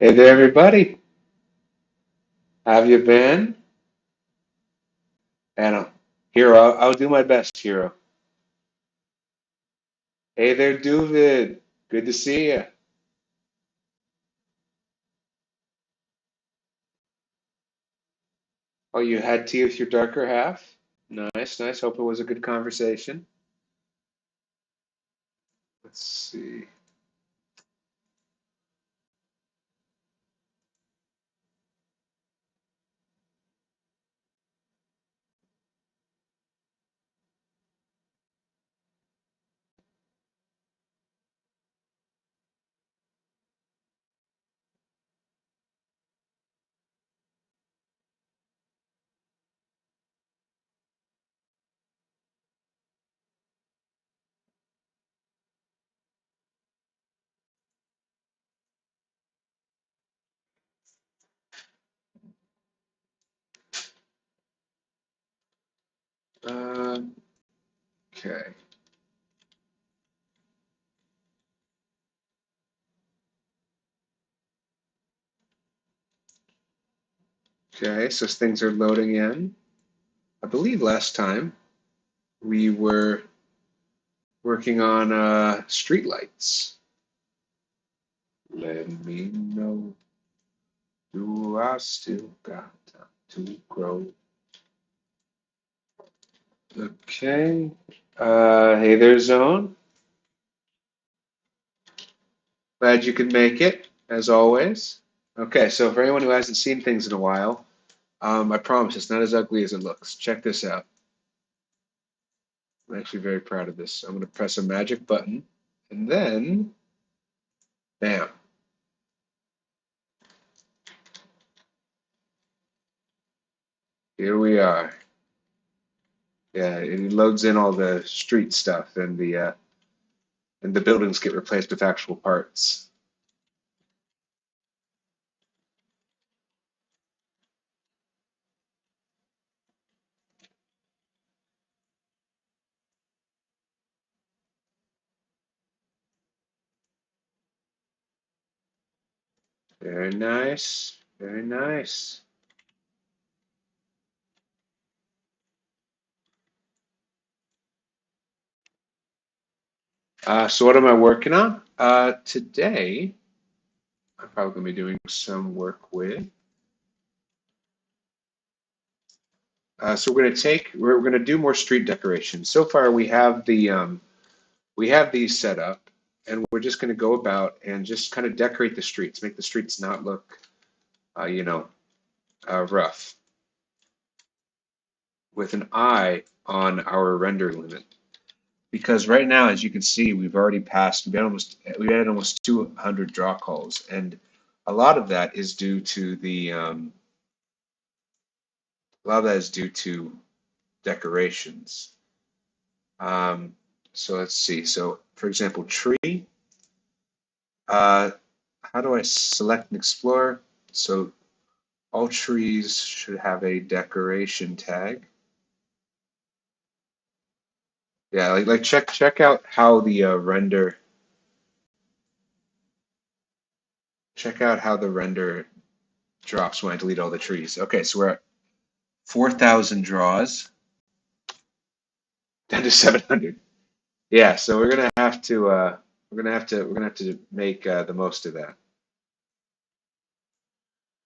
Hey there, everybody. How have you been? And Hero, I'll do my best, Hero. Hey there, David. Good to see you. Oh, you had tea with your darker half? Nice, nice. Hope it was a good conversation. Let's see. Um, okay. Okay, so things are loading in. I believe last time we were working on streetlights. Let me know, do I still got time to grow? Okay. Hey there, Zone. Glad you could make it, as always. Okay, so for anyone who hasn't seen things in a while, I promise it's not as ugly as it looks. Check this out. I'm actually very proud of this. I'm going to press a magic button, and then, bam. Here we are. Yeah, it loads in all the street stuff, and the buildings get replaced with actual parts. Very nice. Very nice. So what am I working on? Today, I'm probably going to be doing some work with. So we're going to do more street decorations. So far we have these set up, and we're just going to go about and just kind of decorate the streets, make the streets not look, uh, you know, rough, with an eye on our render limit. Because right now, as you can see, we've already passed. We had almost 200 draw calls, and a lot of that is due to a lot of that is due to decorations. Um, so let's see. So for example, tree. Uh, how do I select and explore? So all trees should have a decoration tag. Yeah, like check out how the check out how the render drops when I delete all the trees. Okay, so we're at 4,000 draws down to 700. Yeah, so we're gonna have to make the most of that.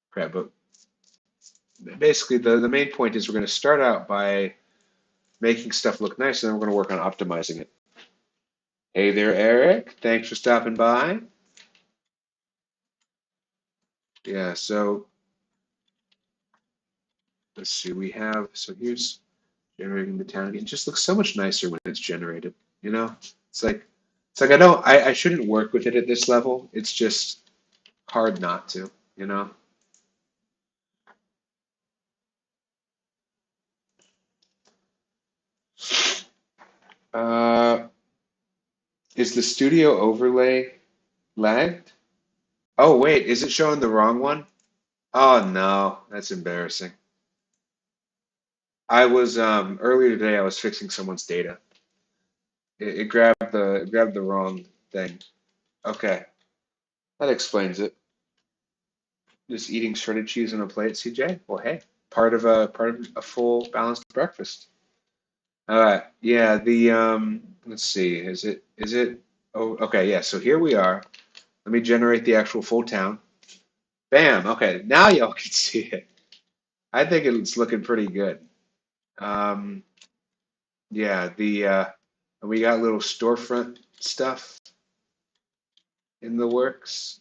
Crap, but basically the main point is we're gonna start out by making stuff look nice, and then we're gonna work on optimizing it. Hey there, Eric. Thanks for stopping by. Yeah, so let's see. So here's generating the town. It just looks so much nicer when it's generated. You know, it's like I shouldn't work with it at this level. It's just hard not to. You know. Uh, is the studio overlay lagged? Oh wait, is it showing the wrong one? Oh no, that's embarrassing. I was earlier today. I was fixing someone's data. It grabbed the wrong thing. Okay, that explains it. Just eating shredded cheese on a plate, CJ? Well, hey, part of a full balanced breakfast. All right. Yeah, the let's see. Is it oh okay, yeah. So here we are. Let me generate the actual full town. Bam. Okay, now y'all can see it. I think it's looking pretty good. Um yeah, the we got little storefront stuff in the works.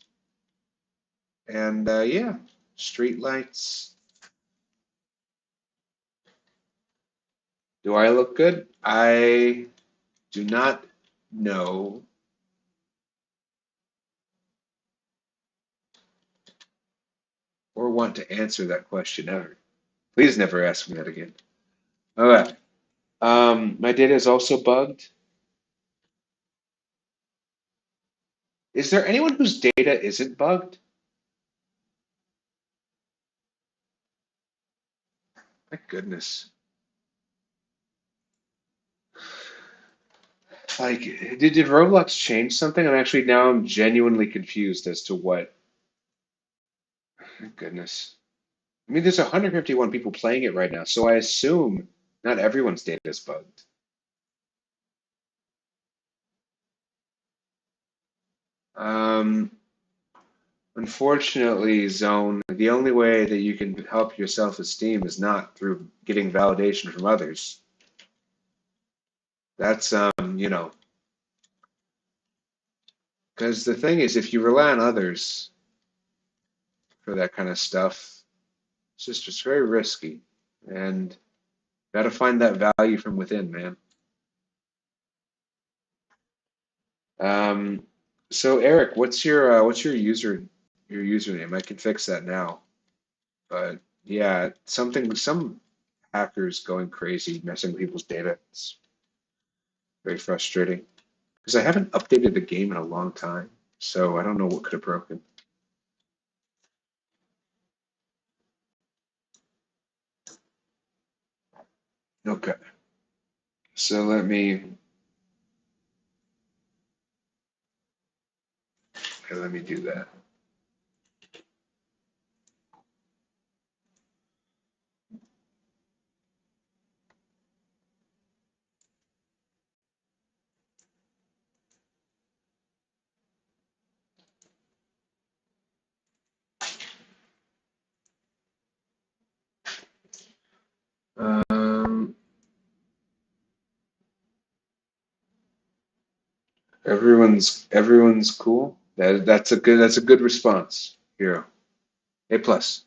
And yeah, street lights. Do I look good? I do not know or want to answer that question ever. Please never ask me that again. All right. My data is also bugged. Is there anyone whose data isn't bugged? My goodness. Like, did Roblox change something? I'm genuinely confused as to what. My goodness. I mean, there's 151 people playing it right now, so I assume not everyone's data is bugged. Um, Unfortunately, Zone, the only way that you can help your self-esteem is not through getting validation from others. That's, because the thing is, if you rely on others for that kind of stuff, it's very risky. And got to find that value from within, man. Um, so Eric, what's your username? I can fix that now. But yeah, some hackers going crazy, messing with people's data. It's very frustrating because I haven't updated the game in a long time, so I don't know what could have broken. Okay, so let me do that. Um, everyone's cool. That's a good response. Hero. A plus.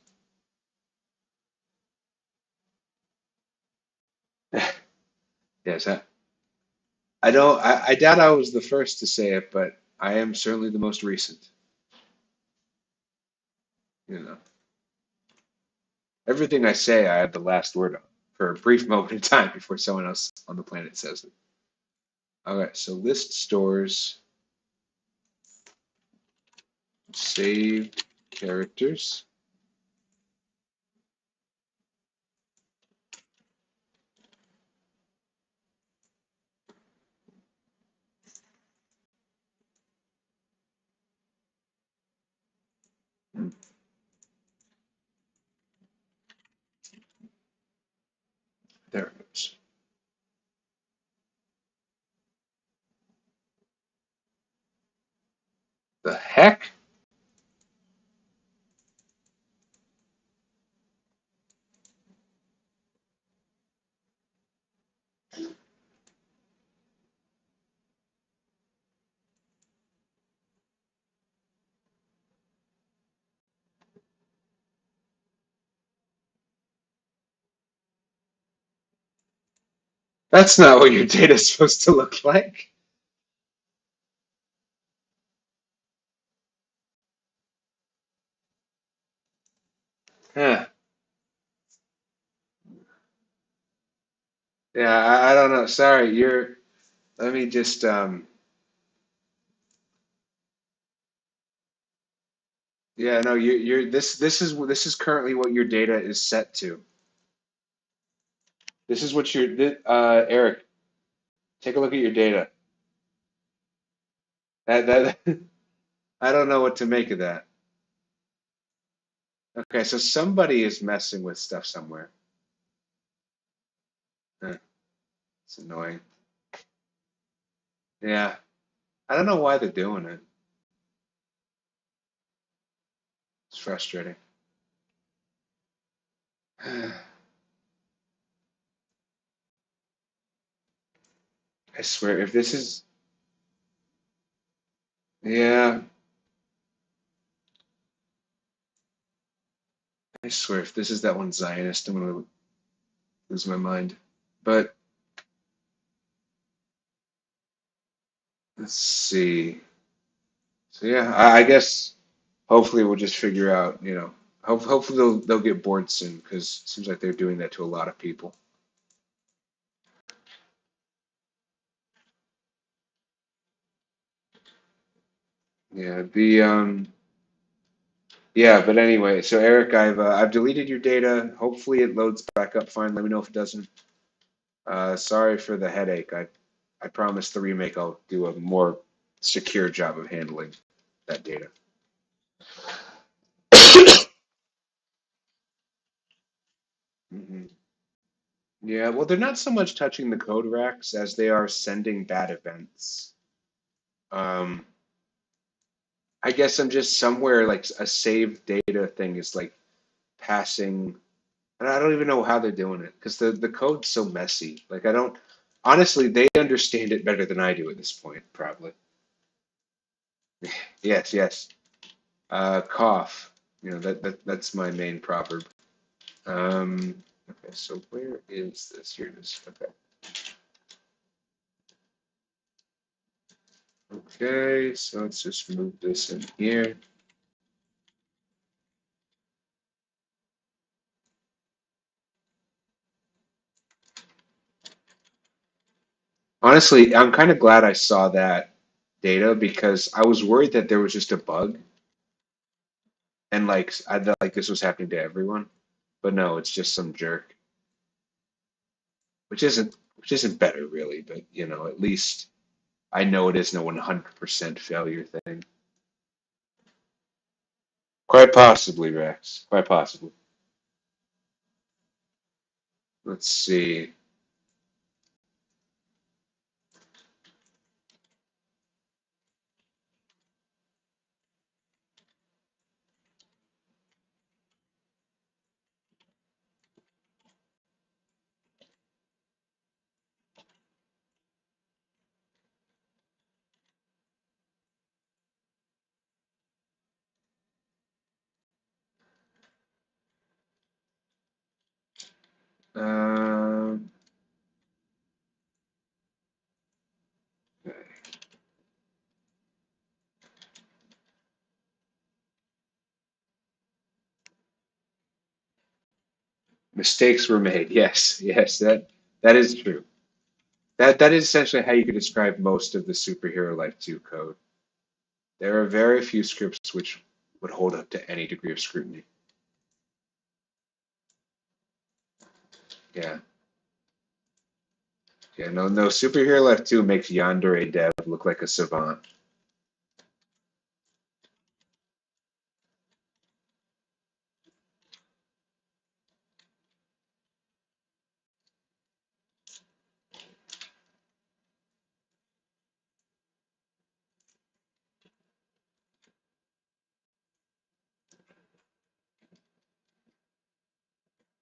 Yes, I don't I doubt I was the first to say it, but I am certainly the most recent. You know, everything I say, I have the last word on for a brief moment in time before someone else on the planet says it. All right, so list stores saved characters. Hmm, there it goes. The heck? That's not what your data is supposed to look like. Huh. Yeah, I don't know. Sorry, let me just yeah, no, you're this is currently what your data is set to. This is what Eric, take a look at your data. That I don't know what to make of that. Okay, so somebody is messing with stuff somewhere. It's annoying. Yeah, I don't know why they're doing it. It's frustrating. I swear, if this is, yeah, I swear, if this is that one Zionist, I'm gonna lose my mind. But let's see. So yeah, I guess hopefully we'll just figure out, hopefully they'll get bored soon because it seems like they're doing that to a lot of people. Yeah, yeah, but anyway, so Eric, I've deleted your data. Hopefully it loads back up fine. Let me know if it doesn't. Sorry for the headache. I promise the remake I'll do a more secure job of handling that data. Mhm. Yeah, well, they're not so much touching the code racks as they are sending bad events. Um, I guess I'm just somewhere like a saved data thing is like passing, and I don't even know how they're doing it because the code's so messy. Like I don't, honestly, they understand it better than I do at this point, probably. Yes, yes. Cough. That's my main proverb. Okay, so where is this? Here it is. Okay. Okay, so let's just move this in here. Honestly, I'm kind of glad I saw that data because I was worried that there was just a bug and like I thought like this was happening to everyone, but no, it's just some jerk, which isn't better really, but at least I know it isn't a 100% failure thing. Quite possibly, Rex. Quite possibly. Let's see. Um, Mistakes were made. Yes, yes, that is true. That is essentially how you could describe most of the Superhero Life 2 code. There are very few scripts which would hold up to any degree of scrutiny. Yeah. Yeah, no, no. Superhero Life 2 makes Yandere Dev look like a savant.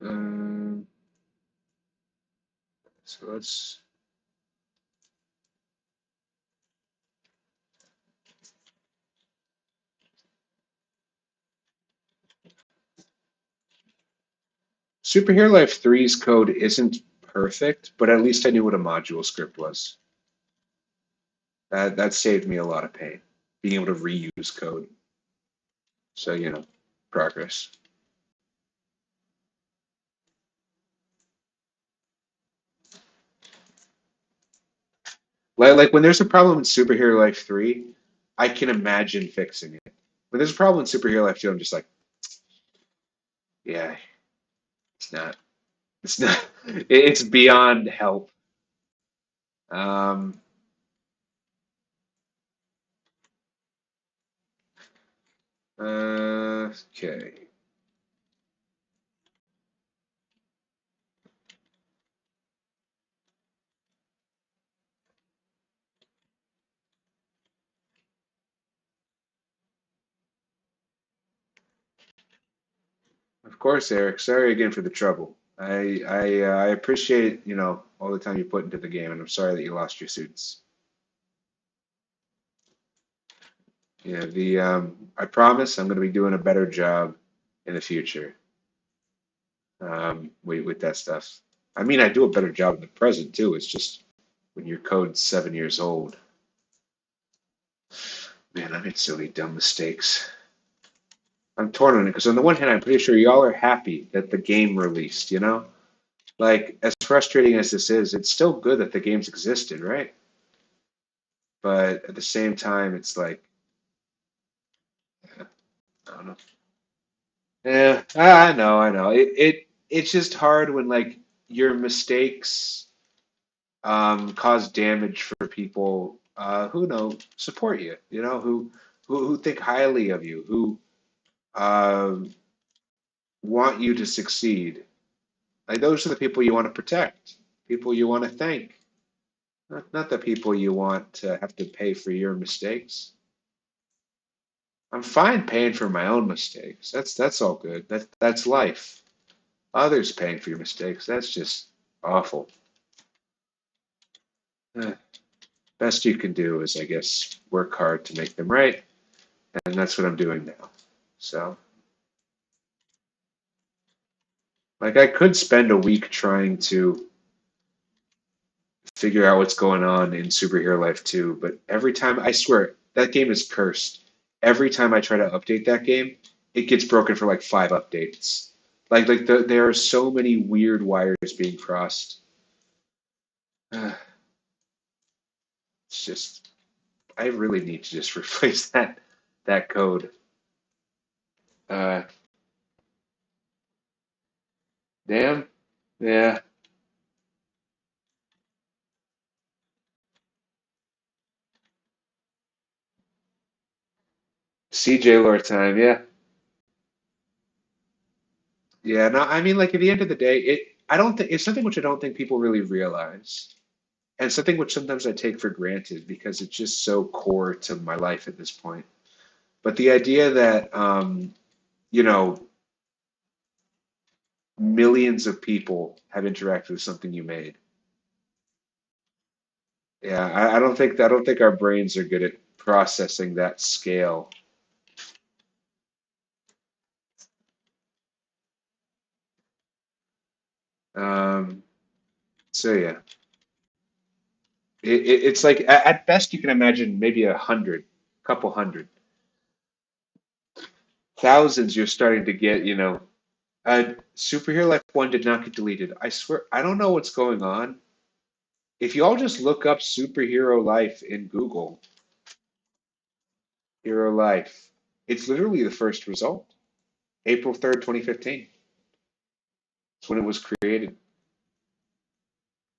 Um, so let's. Superhero Life 3's code isn't perfect, but at least I knew what a module script was. That saved me a lot of pain, being able to reuse code. So, progress. Like when there's a problem in Superhero Life 3, I can imagine fixing it. When there's a problem in Superhero Life 2, I'm just like, yeah, it's not. It's not. It's beyond help. Um, okay. Of course, Eric. Sorry again for the trouble. I appreciate, all the time you put into the game, and I'm sorry that you lost your suits. Yeah, the I promise I'm going to be doing a better job in the future with that stuff. I mean, I do a better job in the present too. It's just when your code's 7 years old. Man, I made so many dumb mistakes. I'm torn on it because on the one hand, I'm pretty sure y'all are happy that the game released, you know? Like, as frustrating as this is, it's still good that the games existed, right? But at the same time, it's like, I don't know. Yeah, I know. It's just hard when like your mistakes cause damage for people who know support you, who think highly of you, who um want you to succeed. Like those are the people you want to protect, people you want to thank, not the people you want to have to pay for your mistakes. I'm fine paying for my own mistakes. That's all good. That's life. Others paying for your mistakes, that's just awful. Eh, Best you can do is, I guess, work hard to make them right, and that's what I'm doing now. So, like, I could spend a week trying to figure out what's going on in Superhero Life 2, but every time, I swear, that game is cursed. Every time I try to update that game, it gets broken for like 5 updates. There are so many weird wires being crossed. It's just, I really need to just replace that code. Uh, Damn. Yeah. CJ lore time. Yeah. Yeah. No, I mean, like at the end of the day, I don't think it's something which I don't think people really realize, and something which sometimes I take for granted because it's just so core to my life at this point. But the idea that you know, millions of people have interacted with something you made. Yeah, I don't think our brains are good at processing that scale. Um, so yeah, it's like at best you can imagine maybe 100, couple hundred, thousands. You're starting to get, Superhero Life 1 did not get deleted. I swear, I don't know what's going on. If you all just look up Superhero Life in Google, Hero Life, it's literally the first result. April 3rd, 2015. It's when it was created.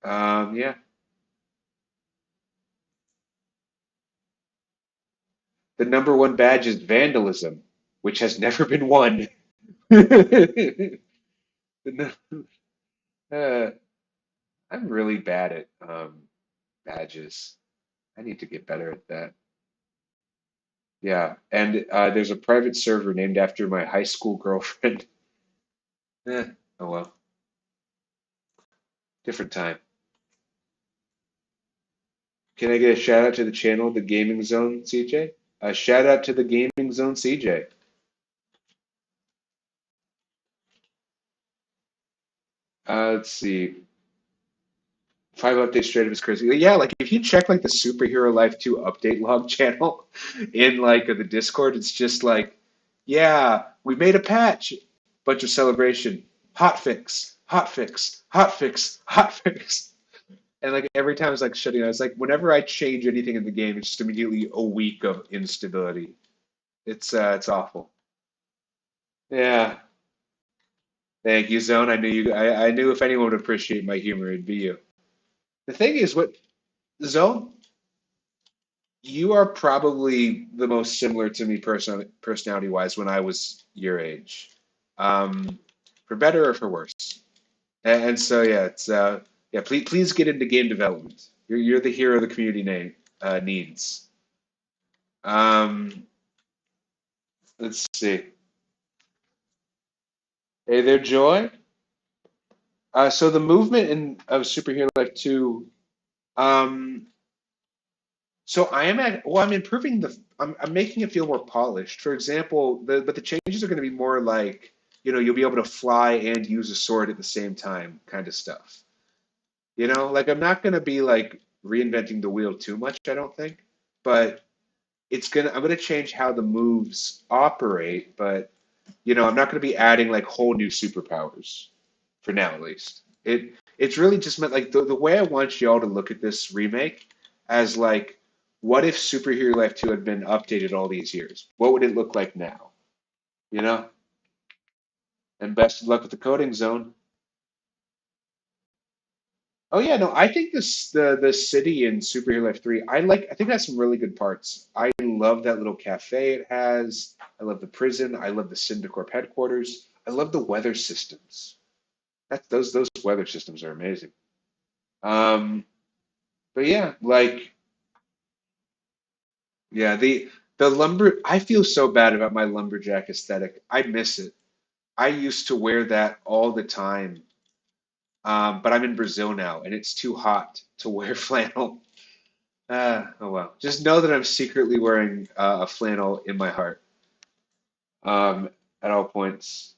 Yeah. The number one badge is vandalism, which has never been won. The nu- uh, I'm really bad at badges. I need to get better at that. Yeah, and there's a private server named after my high school girlfriend. Oh well, different time. Can I get a shout out to the channel, the Gaming Zone, CJ? A shout out to the Gaming Zone, CJ. Let's see. 5 updates straight up is crazy. Yeah, like if you check like the Superhero Life 2 update log channel in like the Discord, it's just like, yeah, we made a patch, bunch of celebration, hot fix, hot fix, hot fix, hot fix. And like every time it's like shutting down, it's like whenever I change anything in the game, it's just immediately a week of instability. It's awful. Yeah. Thank you, Zone. I knew if anyone would appreciate my humor, it'd be you. The thing is what Zone, you are probably the most similar to me personality wise when I was your age. For better or for worse. And so yeah, it's yeah, please get into game development. You're the hero the community needs. Um, let's see. Hey there, Joy. So the movement in of Superhero Life 2, um, so I'm improving I'm making it feel more polished. For example, but the changes are going to be more like, you'll be able to fly and use a sword at the same time kind of stuff. Like I'm not going to be like reinventing the wheel too much, I don't think, but I'm going to change how the moves operate, but I'm not going to be adding like whole new superpowers for now, at least. It's really just meant like the way I want y'all to look at this remake as like, what if Superhero Life 2 had been updated all these years? What would it look like now? You know? And best of luck with the coding zone. Oh yeah, no, I think the city in Superhero Life 3, I think that's some really good parts. I love that little cafe it has. I love the prison. I love the Syndicorp headquarters. I love the weather systems. Those weather systems are amazing. Um, but yeah, like yeah, the lumber. I feel so bad about my lumberjack aesthetic. I miss it. I used to wear that all the time. But I'm in Brazil now, and it's too hot to wear flannel. Oh well. Just know that I'm secretly wearing a flannel in my heart at all points.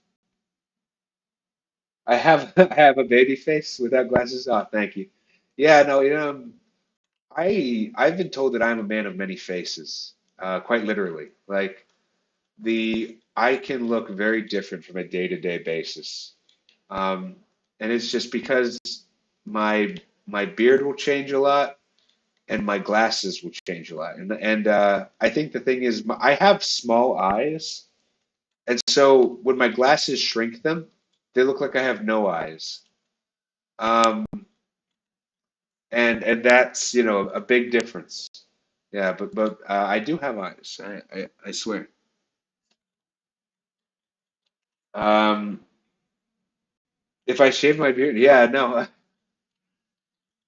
I have I have a baby face without glasses. Oh, thank you. Yeah, no, I've been told that I'm a man of many faces, quite literally. Like I can look very different from a day-to-day basis, um, and it's just because my beard will change a lot and my glasses will change a lot. And I think the thing is, I have small eyes, and so when my glasses shrink them, they look like I have no eyes. Um, and that's a big difference. Yeah, but I do have eyes. I swear. Um, if I shave my beard, yeah, no,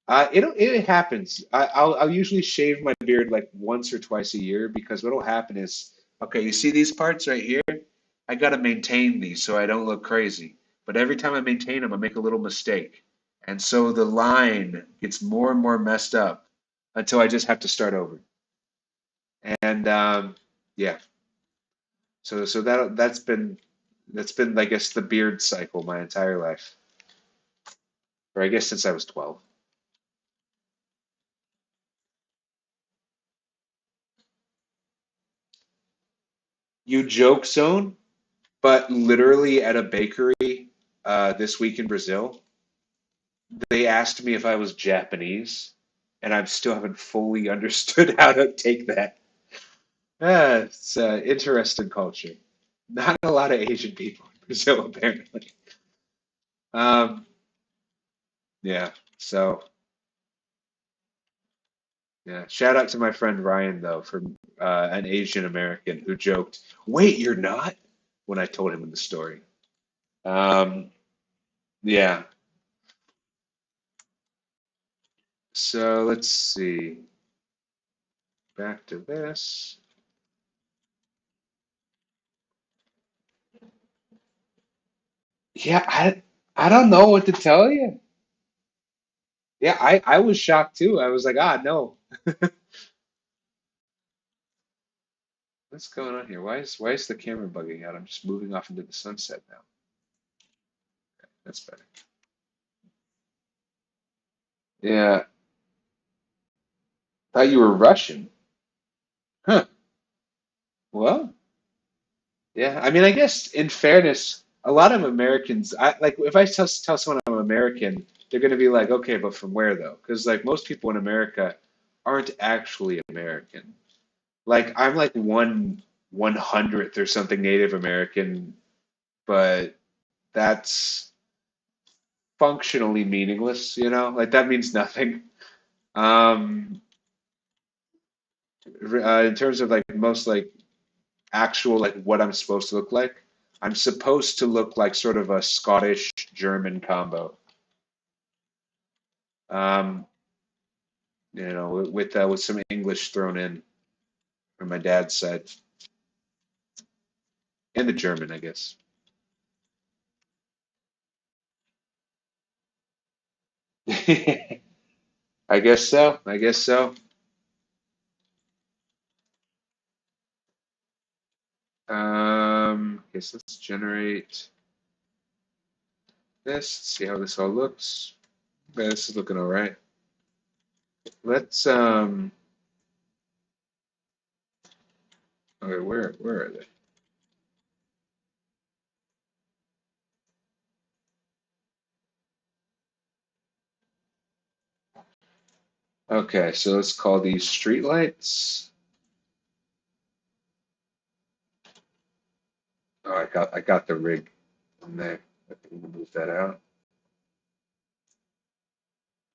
it happens. I'll usually shave my beard like once or twice a year because what'll happen is, okay, you see these parts right here? I gotta maintain these so I don't look crazy. But every time I maintain them, I make a little mistake, and so the line gets more and more messed up until I just have to start over. And yeah, so that's been I guess the beard cycle my entire life, or I guess since I was 12. You joke zone, but literally at a bakery this week in Brazil, they asked me if I was Japanese, and I still haven't fully understood how to take that. It's interesting culture. Not a lot of Asian people in Brazil, apparently. Um, yeah, so yeah. Shout out to my friend Ryan, though, from an Asian American who joked, "Wait, you're not?" when I told him the story. Um, yeah, so let's see. Back to this. Yeah, I don't know what to tell you. Yeah, I was shocked too. I was like, no. What's going on here? Why is the camera bugging out? I'm just moving off into the sunset now. That's better. Yeah, thought you were Russian. Huh. Well, yeah. I mean, I guess in fairness, a lot of Americans, I like if I tell someone I'm American, they're gonna be like, okay, but from where though? Because like most people in America aren't actually American. Like I'm like 1/100th or something Native American, but that's functionally meaningless, Like that means nothing. Um, in terms of like most like actual like what I'm supposed to look like, I'm supposed to look like sort of a Scottish German combo. Um, with some English thrown in from my dad's side and the German, I guess. I guess so. I guess so. Okay, so let's generate this, see how this all looks. Okay, this is looking all right. Let's okay, where are they? Okay, so let's call these streetlights. Oh, I got the rig on there. I can move that out.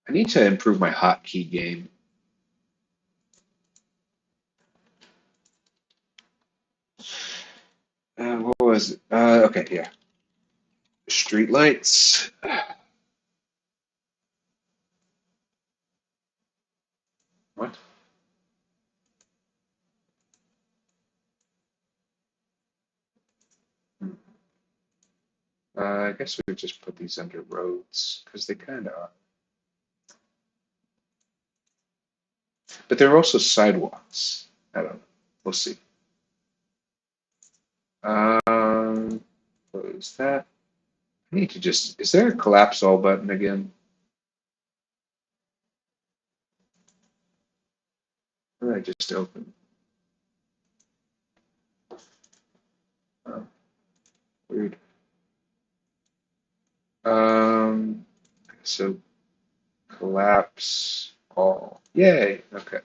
I need to improve my hotkey game. What was it? Okay, yeah. Streetlights. What? I guess we would just put these under roads because they kind of are. But they're also sidewalks. I don't know. We'll see. What is that? I need to just, is there a collapse all button again? What did I just open? Oh, weird. So collapse all. Yay. Okay.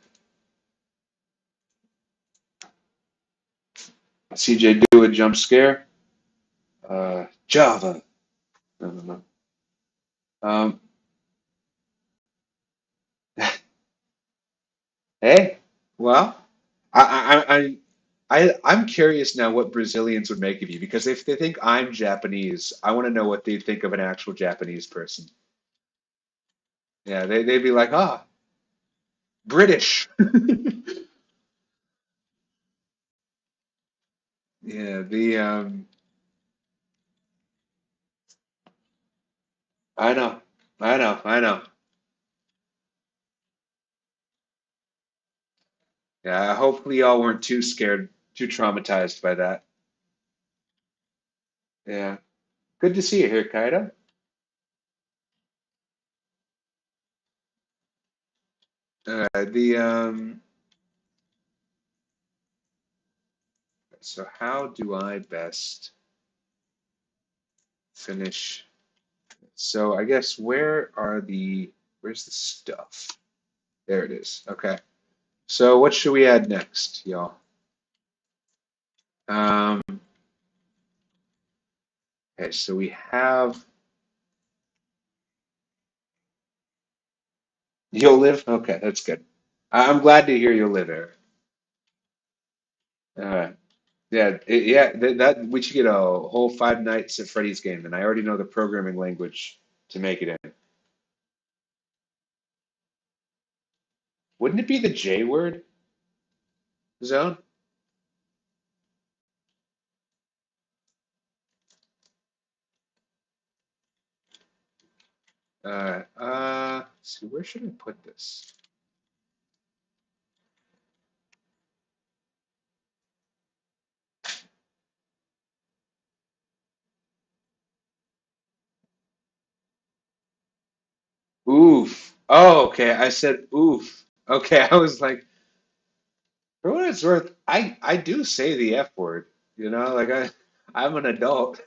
CJ do a jump scare. Java. No, no, no. Um, hey, well, I'm curious now what Brazilians would make of you because if they think I'm Japanese, I want to know what they think of an actual Japanese person. Yeah, they'd be like, ah, British. Yeah, I know, I know. Yeah, hopefully y'all weren't too scared, too traumatized by that. Yeah, good to see you here, Kaida. The so how do I best finish? So I guess where's the stuff? There it is. Okay. So what should we add next, y'all? Um, okay, so we have you'll live. Okay, that's good. I'm glad to hear you'll live, Eric. All right. Yeah, yeah. That we should get a whole Five Nights at Freddy's game, and I already know the programming language to make it in. Wouldn't it be the J word zone? Let's see, where should I put this? Oof. Oh, okay. I said oof. Okay, I was like, for what it's worth, I do say the F word. Like I'm an adult.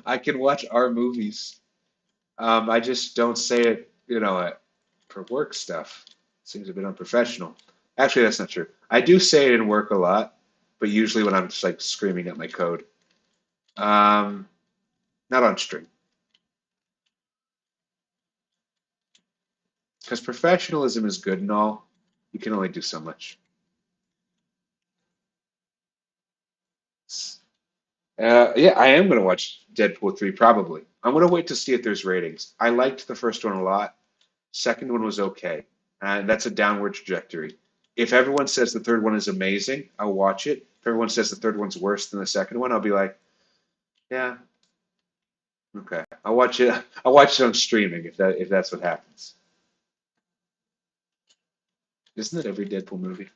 I can watch our movies. I just don't say it, for work stuff. Seems a bit unprofessional. Actually, that's not true. I do say it in work a lot, but usually when I'm just like screaming at my code. Um, Not on stream, because professionalism is good and all. You can only do so much. Yeah, I am gonna watch Deadpool 3 probably. I'm gonna wait to see if there's ratings. I liked the first one a lot. Second one was okay, and that's a downward trajectory. If everyone says the third one is amazing, I'll watch it. If everyone says the third one's worse than the second one, I'll be like, yeah, okay. I'll watch it. I'll watch it on streaming if that's what happens. Isn't it every Deadpool movie?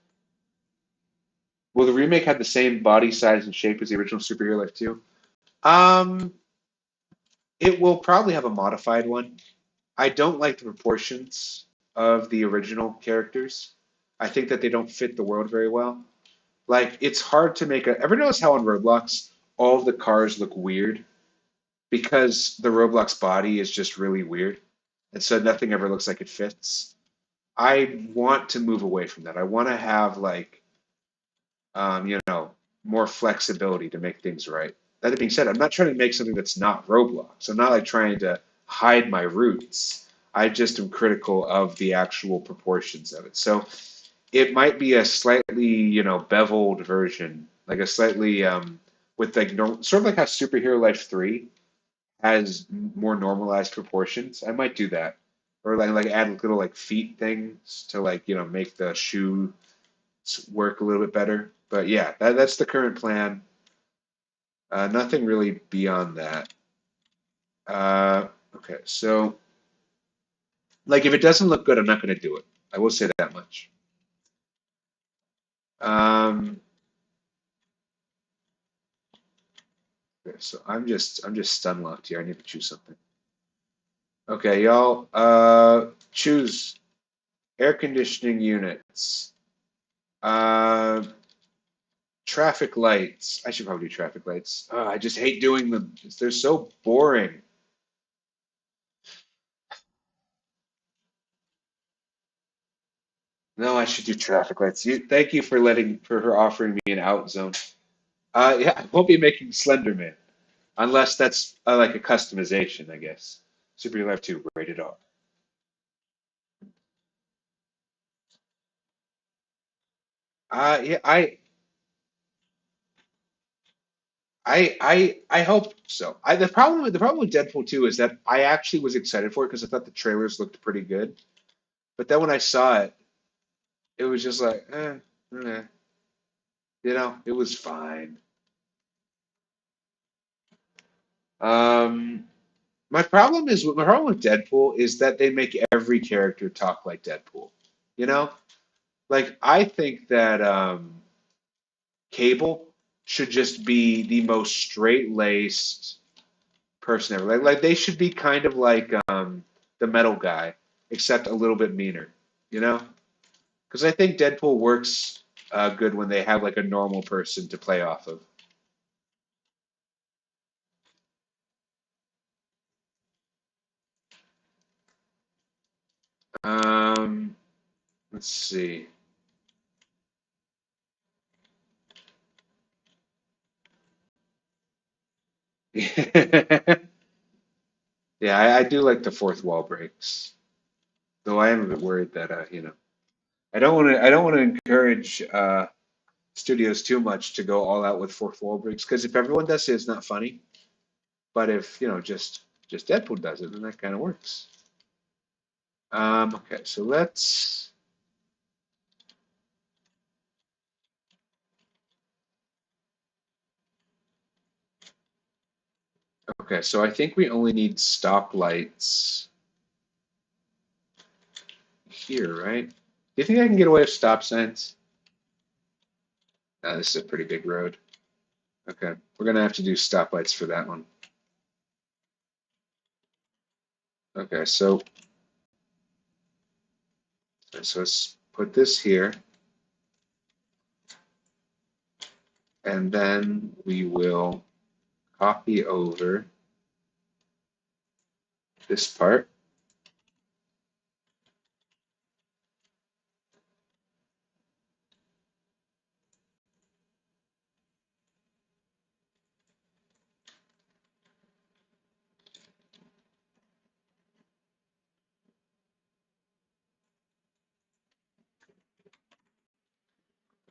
Will the remake have the same body size and shape as the original Superhero Life 2? Um, it will probably have a modified one. I don't like the proportions of the original characters. I think that they don't fit the world very well. Like, it's hard to make a. Ever notice how on Roblox all of the cars look weird because the Roblox body is just really weird, and so nothing ever looks like it fits. I want to move away from that. I want to have like, more flexibility to make things right. That being said, I'm not trying to make something that's not Roblox. I'm not like trying to hide my roots. I just am critical of the actual proportions of it. So it might be a slightly, beveled version, like a slightly with like sort of like how Superhero Life 3 has more normalized proportions. I might do that. Or like add little like feet things to like, make the shoe work a little bit better. But yeah, that's the current plan. Nothing really beyond that. Okay, so like if it doesn't look good, I'm not going to do it. I will say that much. Um, okay, so I'm just stun locked here. I need to choose something. Okay, y'all. Choose air conditioning units. Uh, traffic lights. I should probably do traffic lights. I just hate doing them. They're so boring. No, I should do traffic lights. Thank you for her offering me an out zone. Yeah, I won't be making Slenderman unless that's like a customization, I guess. Super Life 2, rated R. Yeah, I hope so. The problem with Deadpool 2 is that I actually was excited for it because I thought the trailers looked pretty good. But then when I saw it, it was just like, it was fine. Um, my problem with Deadpool is that they make every character talk like Deadpool. You know, like I think that Cable should just be the most straight-laced person ever. Like they should be kind of like the metal guy, except a little bit meaner. You know, because I think Deadpool works good when they have like a normal person to play off of. Um, let's see. Yeah, I do like the fourth wall breaks, though I am a bit worried that I don't want to encourage studios too much to go all out with fourth wall breaks because if everyone does it, it's not funny. But if just Deadpool does it, then that kind of works. Okay, so let's. Okay, so I think we only need stoplights here, right? Do you think I can get away with stop signs? This is a pretty big road. Okay, we're gonna have to do stoplights for that one. Okay, so let's put this here, and then we will copy over this part.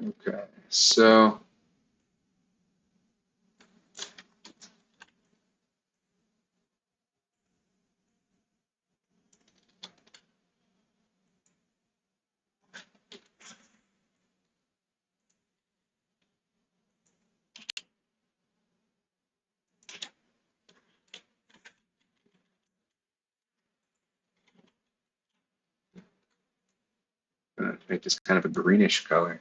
Okay, so make this kind of a greenish color.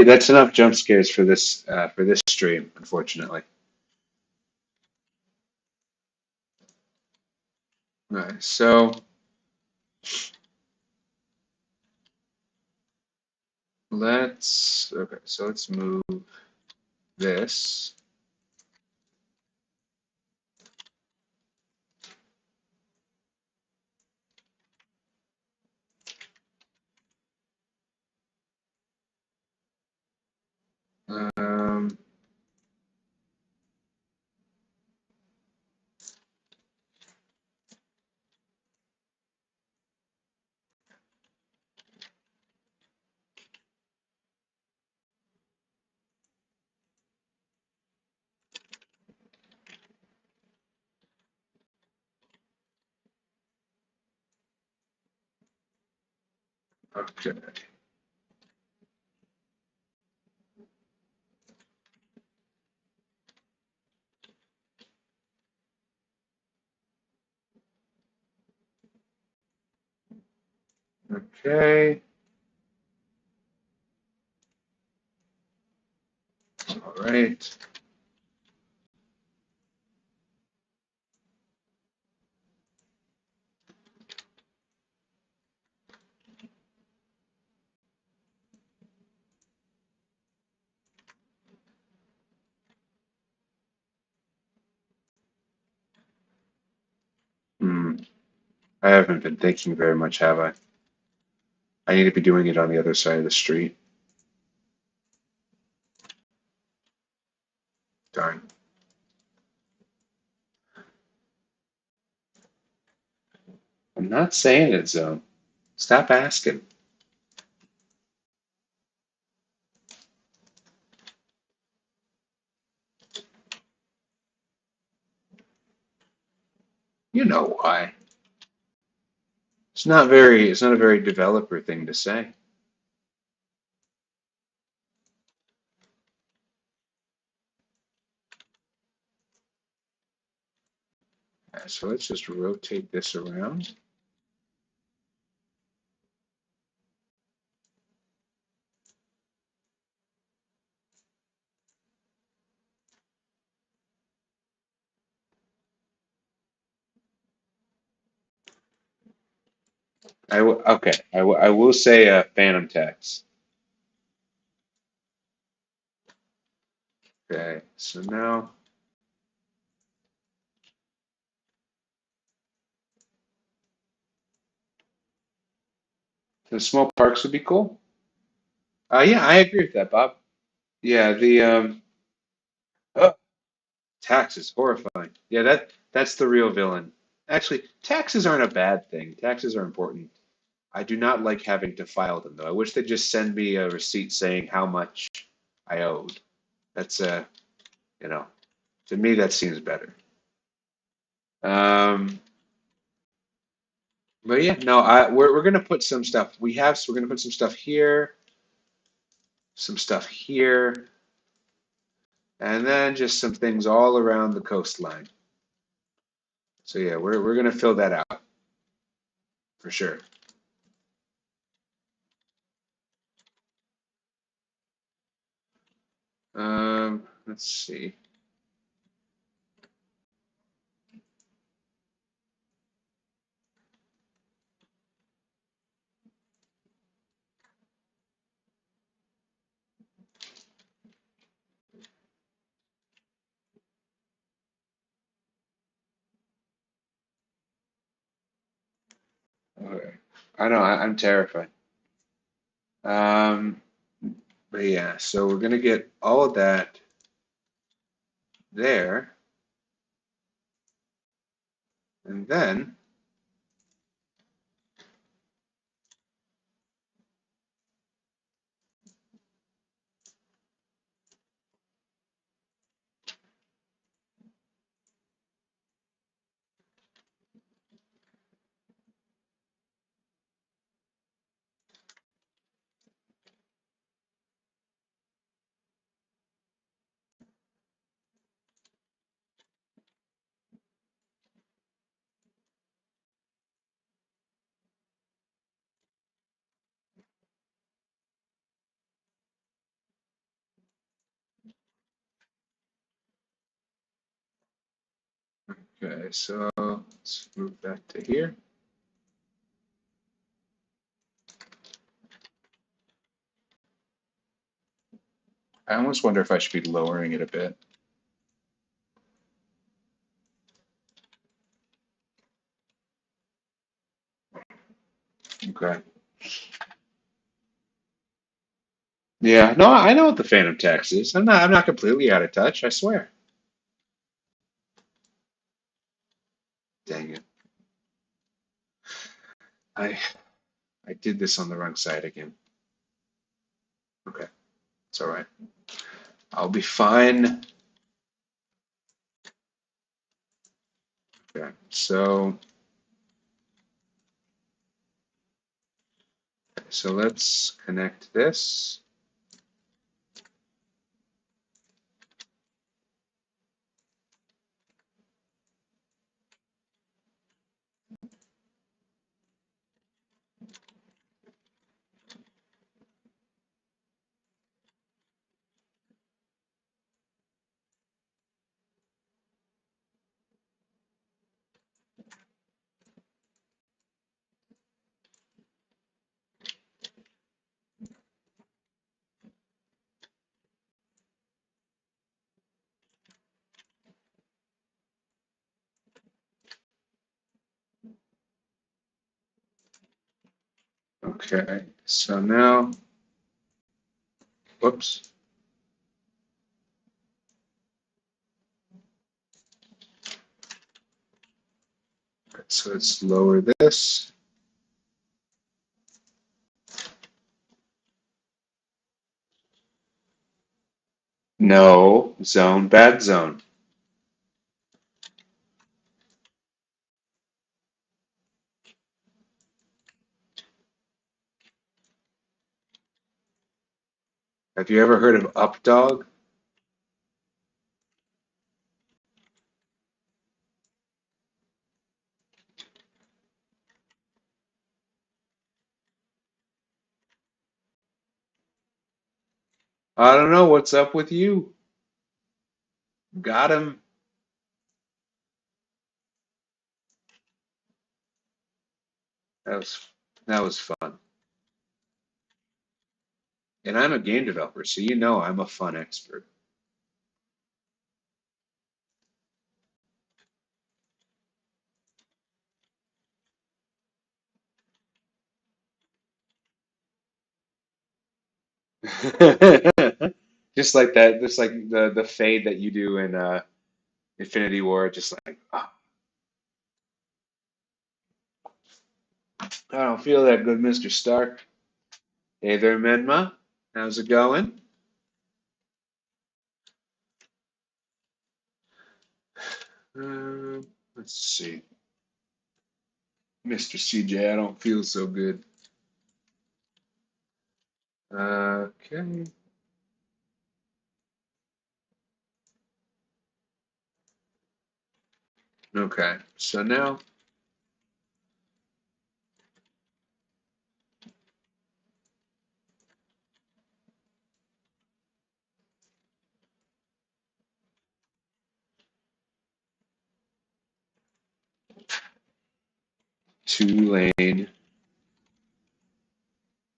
That's enough jump scares for this stream, unfortunately. All right, so let's move this. Um, okay. Okay. All right. Hmm. I haven't been thinking very much, have I? I need to be doing it on the other side of the street. Darn. I'm not saying it, Zone. Stop asking. You know why. It's not a very developer thing to say. So let's just rotate this around. Okay. I will say phantom text. Okay. So now the small parks would be cool. Yeah, I agree with that, Bob. Yeah, the oh, tax is horrifying. Yeah, that's the real villain. Actually, taxes aren't a bad thing. Taxes are important. I do not like having to file them though. I wish they'd just send me a receipt saying how much I owed. That's you know, to me that seems better. Um, but yeah, no, we're gonna put some stuff. We're gonna put some stuff here, and then just some things all around the coastline. So yeah, we're gonna fill that out for sure. Let's see. Okay. I know I'm terrified. Um, but yeah, so we're gonna get all of that there, and then Okay, so let's move back to here. I almost wonder if I should be lowering it a bit. Okay. Yeah, no, I know what the Phantom Tax is. I'm not completely out of touch, I swear. Dang it. I I did this on the wrong side again. Okay, it's all right. I'll be fine. Okay, so let's connect this. Okay, so now, whoops. So let's lower this. No, zone, bad zone. Have you ever heard of updog? I don't know what's up with you. Got him. That was that was fun. And I'm a game developer, so you know I'm a fun expert. Just like that, just like the fade that you do in Infinity War, just like I don't feel that good, Mr. Stark. Hey there, Menma. How's it going? Let's see. Mr. CJ, I don't feel so good. Okay. Okay. So now two-lane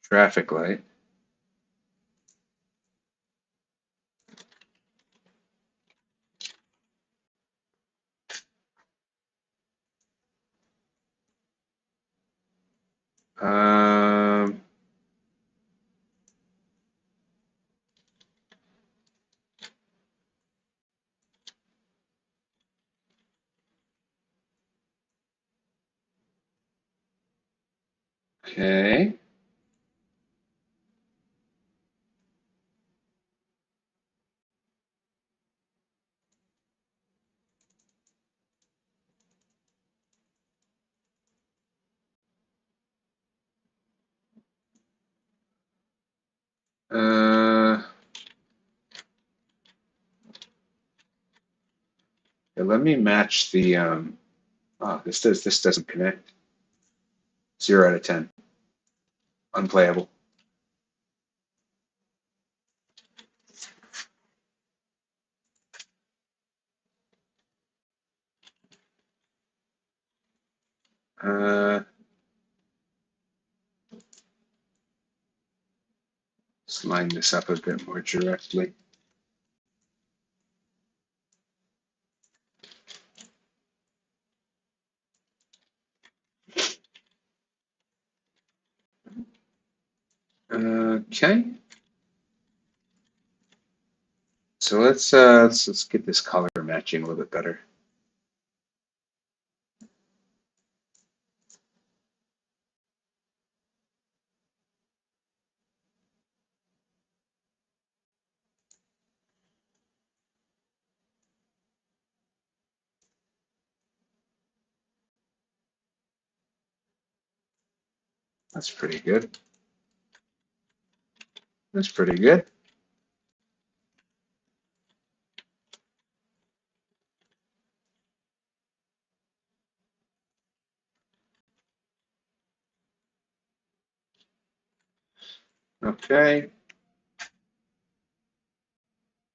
traffic light. Um, okay. Uh, yeah, let me match the oh, this doesn't connect. 0 out of 10. Unplayable. Uh, let's line this up a bit more directly. Okay. So let's get this color matching a little bit better. That's pretty good. That's pretty good. Okay.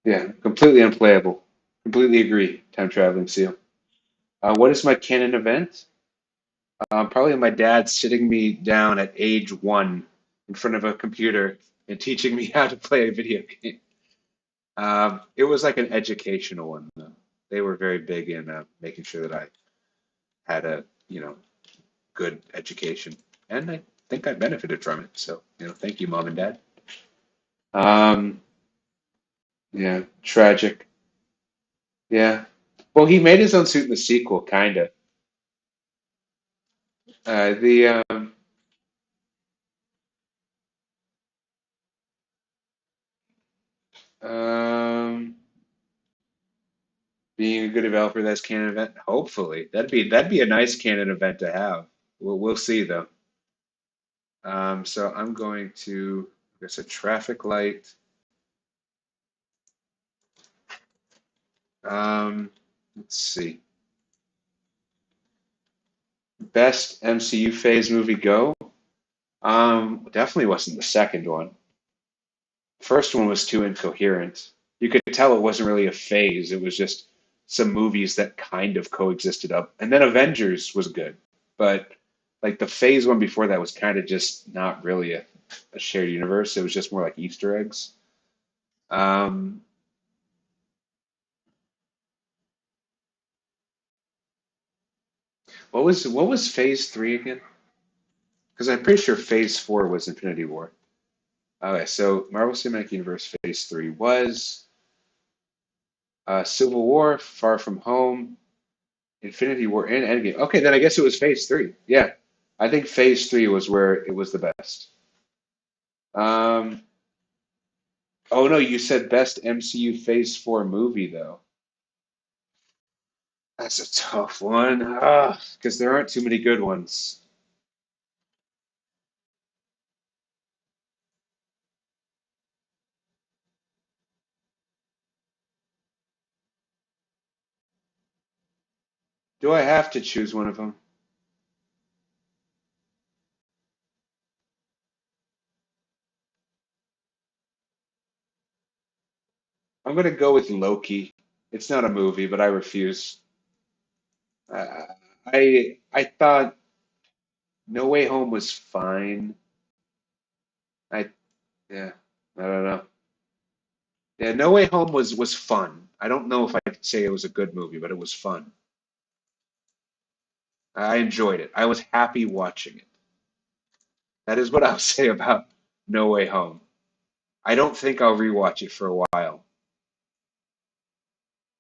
Yeah, completely unplayable. Completely agree. Time traveling seal. What is my canon event? Probably my dad sitting me down at age 1 in front of a computer and teaching me how to play a video game. It was like an educational one, though. They were very big in making sure that I had a, good education, and I think I benefited from it. So, thank you, mom and dad. Um, yeah, tragic. Yeah. Well, he made his own suit in the sequel, kind of. The um, being a good developer, that's canon event. Hopefully, that'd be a nice canon event to have. We'll see though. So I'm going to, I guess, a traffic light. Let's see. Best MCU phase movie go. Definitely wasn't the second one. First one was too incoherent. You could tell it wasn't really a phase. It was just some movies that kind of coexisted up. And then Avengers was good, but like the phase one before that was kind of just not really a shared universe. It was just more like Easter eggs. Um, what was phase three again? Because I'm pretty sure phase four was Infinity War. Okay, so Marvel Cinematic Universe phase three was Civil War, Far From Home, Infinity War, and Endgame. Okay, then I guess it was phase three. Yeah, I think phase three was where it was the best. Um, oh no, you said best MCU phase four movie though. That's a tough one. Because there aren't too many good ones. Do I have to choose one of them? I'm gonna go with Loki. It's not a movie, but I refuse. Uh, I thought No Way Home was fine. I yeah, I don't know. Yeah, No Way Home was fun. I don't know if I could say it was a good movie, but it was fun. I enjoyed it. I was happy watching it. That is what I'll say about No Way Home. I don't think I'll rewatch it for a while.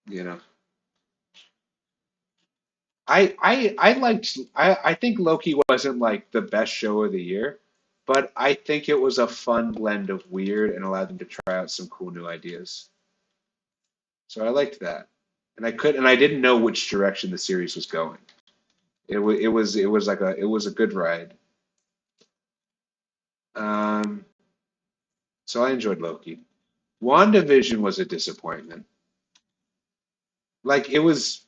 You know, I think Loki wasn't like the best show of the year, but I think it was a fun blend of weird and allowed them to try out some cool new ideas. So I liked that, and I didn't know which direction the series was going. It was a good ride. Um, so I enjoyed Loki. WandaVision was a disappointment. Like it was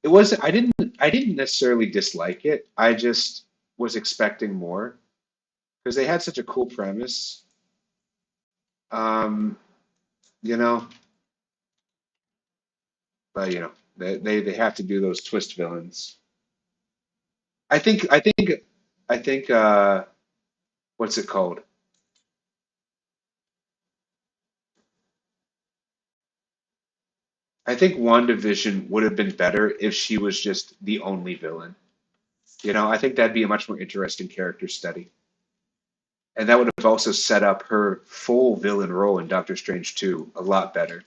I didn't necessarily dislike it. I just was expecting more because they had such a cool premise. Um, you know, but they have to do those twist villains. I think I think I think what's it called? I think WandaVision would have been better if she was just the only villain. You know, I think that'd be a much more interesting character study. And that would have also set up her full villain role in Doctor Strange 2 a lot better.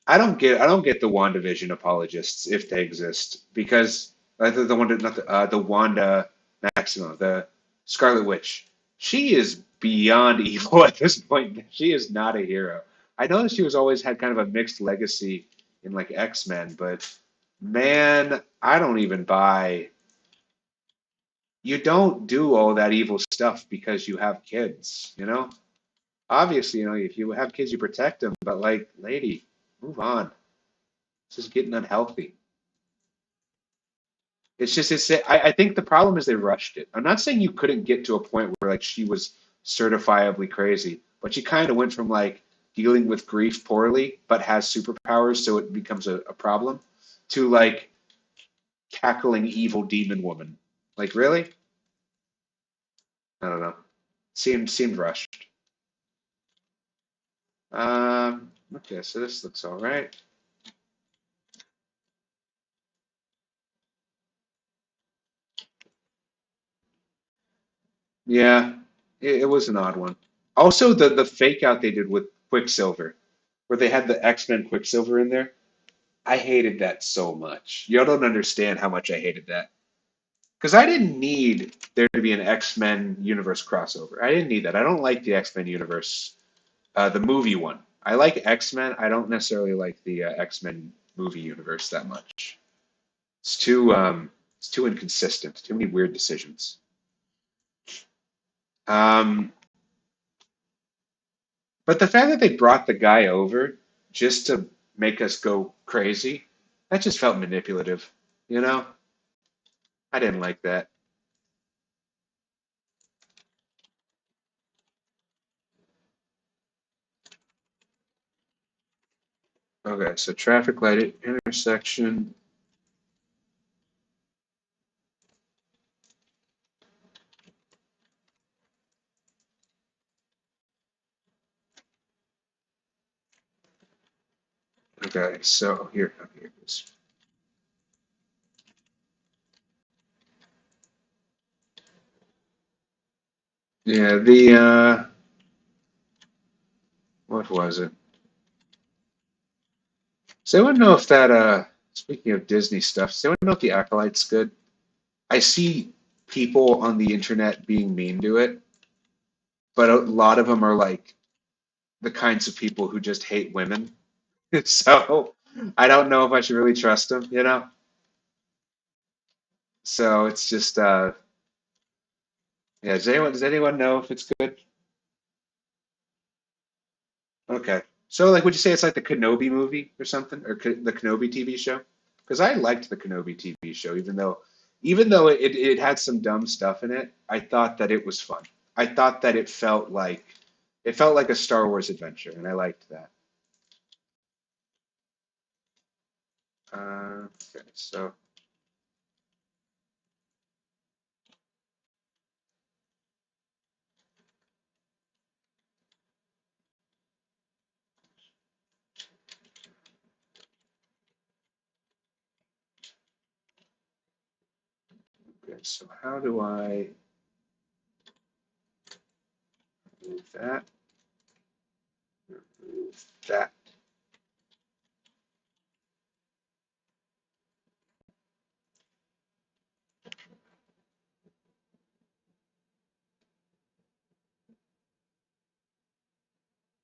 I don't get the WandaVision apologists if they exist because the Wanda not the Wanda Maximoff, the Scarlet Witch. She is beyond evil at this point. She is not a hero. I know that she was always had kind of a mixed legacy in like X-Men, but man, I don't even buy. You don't do all that evil stuff because you have kids, you know? Obviously, you know, if you have kids, you protect them, but like, lady, move on. This is getting unhealthy. I think the problem is they rushed it. I'm not saying you couldn't get to a point where like she was certifiably crazy, but she kind of went from like dealing with grief poorly, but has superpowers, so it becomes a problem, to like tackling evil demon woman. Like, really? I don't know. Seemed rushed. Okay, so this looks all right. Yeah, it was an odd one. Also, the fake out they did with Quicksilver, where they had the X-Men Quicksilver in there. I hated that so much. Y'all don't understand how much I hated that. Because I didn't need there to be an X-Men universe crossover. I didn't need that. I don't like the X-Men universe, the movie one. I like X-Men. I don't necessarily like the X-Men movie universe that much. It's too inconsistent. Too many weird decisions. Um, but the fact that they brought the guy over just to make us go crazy, that just felt manipulative. You know, I didn't like that. Okay, so traffic light intersection. Okay, so here it is. Yeah, the what was it? So I want to know if that speaking of Disney stuff, so I want to know if the Acolyte's good. I see people on the internet being mean to it, but a lot of them are like the kinds of people who just hate women. So I don't know if I should really trust them, you know? So it's just yeah, does anyone know if it's good? Okay. So, like, would you say it's like the Kenobi movie or something, or the Kenobi TV show? Because I liked the Kenobi TV show, even though it had some dumb stuff in it, I thought that it was fun. I thought that it felt like a Star Wars adventure, and I liked that. Okay, so how do I move that? Move that.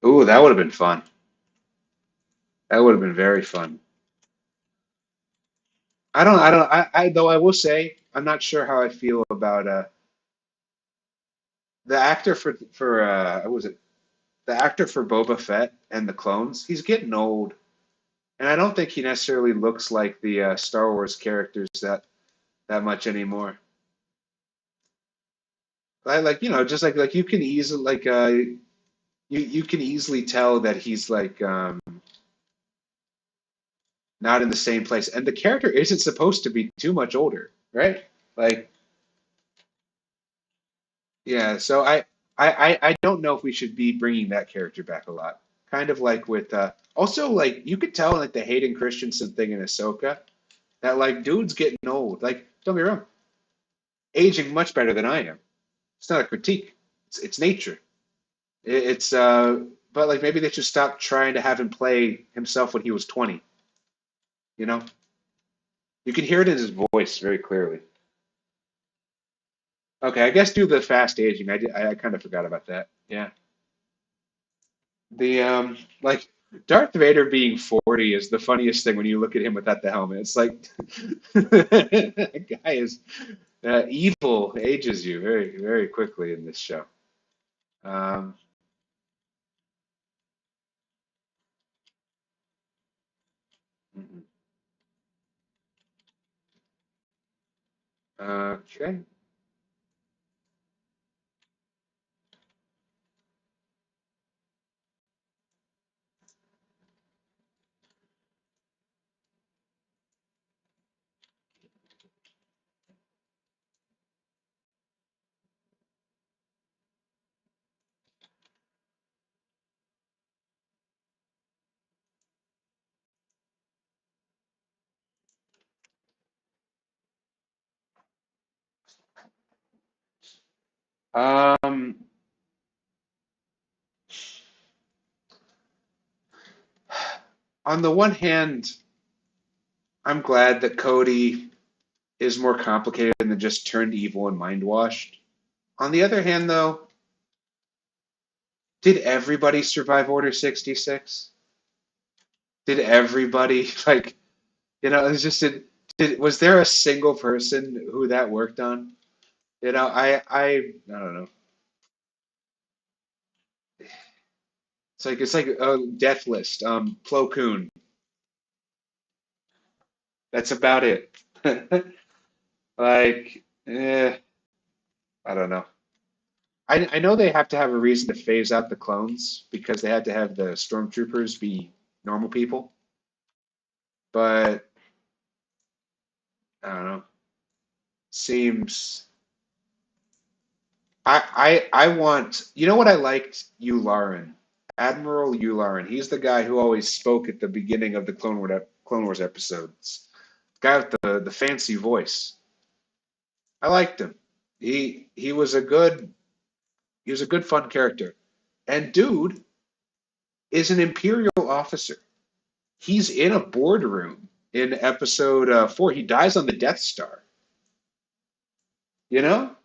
Ooh, that would have been fun. That would have been very fun. Though I will say, I'm not sure how I feel about the actor for what was it? The actor for Boba Fett and the clones. He's getting old, and I don't think he necessarily looks like the Star Wars characters that much anymore. Like just like you can easily you can easily tell that he's like not in the same place, and the character isn't supposed to be too much older, right? Like, yeah. So I don't know if we should be bringing that character back a lot. Kind of like with also like you could tell like the Hayden Christensen thing in Ahsoka that like dude's getting old. Like, don't be wrong, aging much better than I am. It's not a critique. It's nature. It's but like maybe they should stop trying to have him play himself when he was 20. You know, you can hear it in his voice very clearly. Okay, I guess do the fast aging. I kind of forgot about that. Yeah, the like Darth Vader being 40 is the funniest thing when you look at him without the helmet. It's like that guy is evil ages you very quickly in this show. Um, mhm. Okay. Um, on the one hand, I'm glad that Cody is more complicated than just turned evil and mind washed. On the other hand, though, did everybody survive Order 66? Did everybody like it's just was there a single person who that worked on? I don't know. It's like a death list. Plo Koon. That's about it. Like, I don't know. I know they have to have a reason to phase out the clones because they had to have the stormtroopers be normal people. But I don't know. Seems I want what I liked Yularen. Admiral Yularen. He's the guy who always spoke at the beginning of the Clone Wars episodes. Guy with the fancy voice. I liked him. He was a good fun character. And dude is an Imperial officer. He's in a boardroom in episode 4. He dies on the Death Star. You know?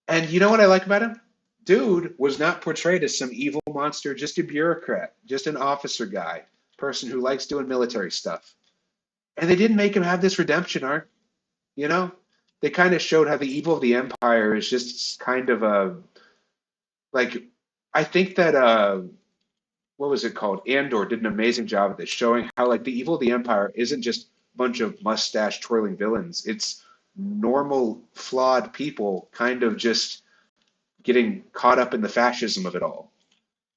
And you know what I like about him? Dude was not portrayed as some evil monster, just a bureaucrat, just an officer guy, person who likes doing military stuff. And they didn't make him have this redemption arc, you know? They kind of showed how the evil of the Empire is just kind of a like I think that what was it called? Andor did an amazing job of this, showing how like the evil of the Empire isn't just a bunch of mustache twirling villains. It's normal, flawed people kind of just getting caught up in the fascism of it all.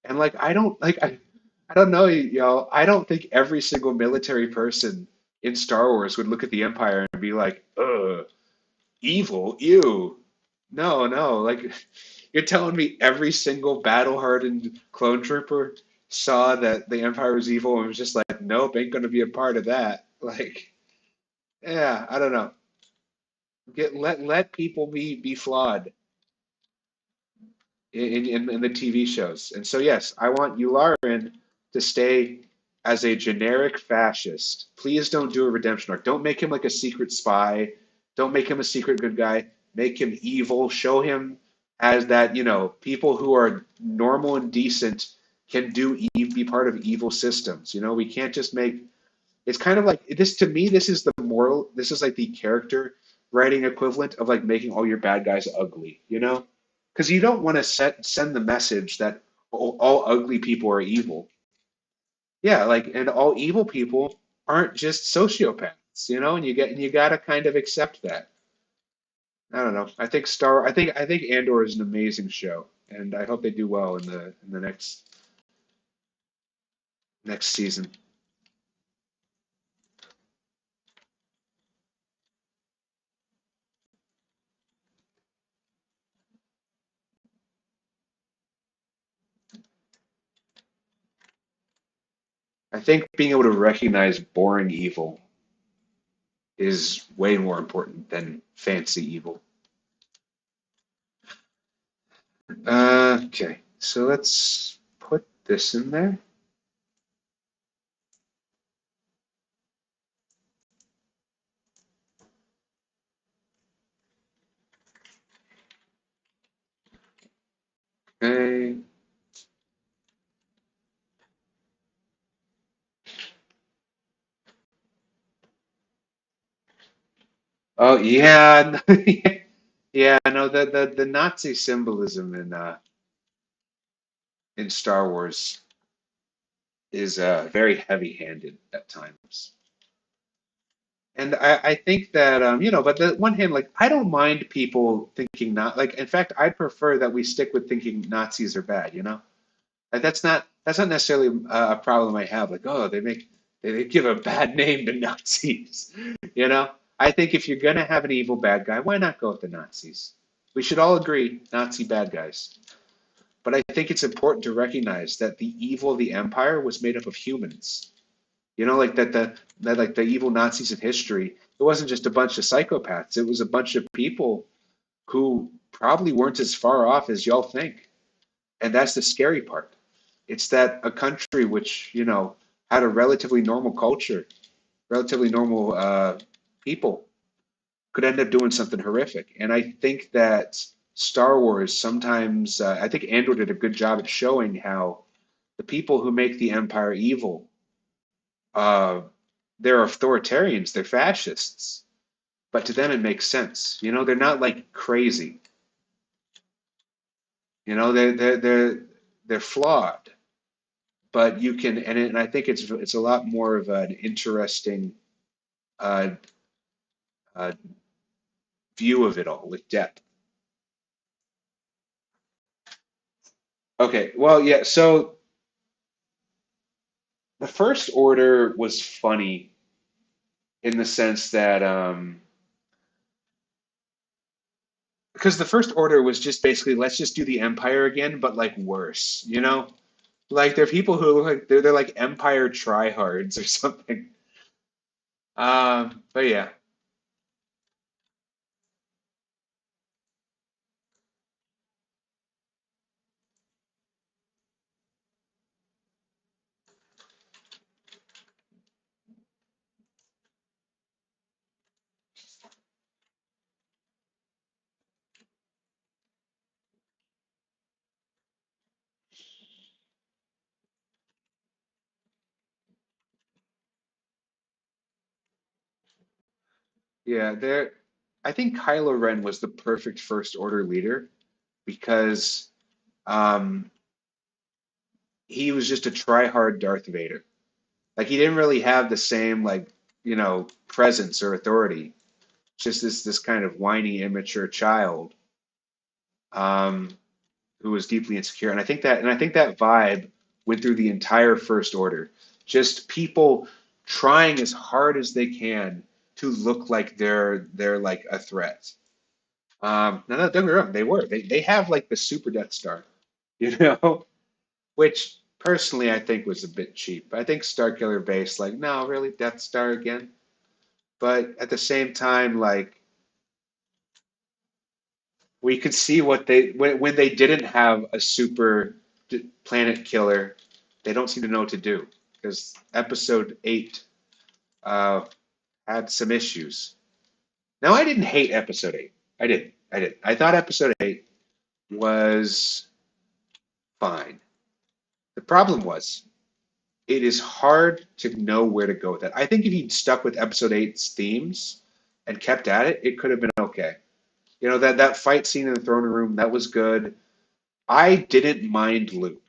And like I don't know, y'all. I don't think every single military person in Star Wars would look at the Empire and be like, "Ugh, evil, ew." No, no. Like you're telling me every single battle-hardened clone trooper saw that the Empire was evil and was just like, "Nope, ain't gonna be a part of that." Like, yeah, I don't know. Let people be flawed in the TV shows. And so, yes, I want Yularen to stay as a generic fascist. Please don't do a redemption arc. Don't make him like a secret spy. Don't make him a secret good guy. Make him evil. Show him as that, people who are normal and decent can be part of evil systems. We can't just make it's kind of like this to me. This is the moral. This is like the character writing equivalent of like making all your bad guys ugly. Because you don't want to send the message that all ugly people are evil. Yeah, like and all evil people aren't just sociopaths. And you got to kind of accept that. I don't know. I think Andor is an amazing show, and I hope they do well in the next season. I think being able to recognize boring evil is way more important than fancy evil. Okay, so let's put this in there. Okay. Oh yeah, yeah. No, the Nazi symbolism in Star Wars is very heavy-handed at times. And I think that but the one hand, like I don't mind people thinking not like. In fact, I prefer that we stick with thinking Nazis are bad. Like that's not necessarily a problem I have. Like, oh, they give a bad name to Nazis. You know, I think if you're gonna have an evil bad guy, why not go with the Nazis? We should all agree, Nazi bad guys. But I think it's important to recognize that the evil of the empire was made up of humans. Like that like the evil Nazis of history, it wasn't just a bunch of psychopaths. It was a bunch of people who probably weren't as far off as y'all think. And that's the scary part. It's that a country which, had a relatively normal culture, relatively normal people, could end up doing something horrific. And I think that Star Wars sometimes, I think Andor did a good job at showing how the people who make the Empire evil, uh, they're authoritarians, they're fascists, but to them it makes sense. They're not like crazy. They're flawed, but you can, and I think it's a lot more of an interesting uh, uh, view of it all with depth. Okay, well, yeah. So the First Order was funny in the sense that because the First Order was just basically let's just do the Empire again, but like worse. Like they're people who look like they're like Empire tryhards or something. But yeah, yeah. I think Kylo Ren was the perfect First Order leader because um, he was just a try-hard Darth Vader. Like he didn't really have the same like presence or authority. Just this kind of whiny, immature child um, who was deeply insecure. And I think that vibe went through the entire First Order. Just people trying as hard as they can to look like they're like a threat. No, no, don't get me wrong, they were. They have like the super Death Star, you know, which personally I think was a bit cheap. I think Starkiller Base, like, no, really, Death Star again. But at the same time, like we could see what when they didn't have a super planet killer, they don't seem to know what to do because Episode 8 uh, had some issues. Now, I didn't hate Episode 8. I didn't. I didn't. I thought Episode 8 was fine. The problem was it is hard to know where to go with it. I think if you'd stuck with Episode 8's themes and kept at it, it could have been okay. That fight scene in the throne room, that was good. I didn't mind Luke.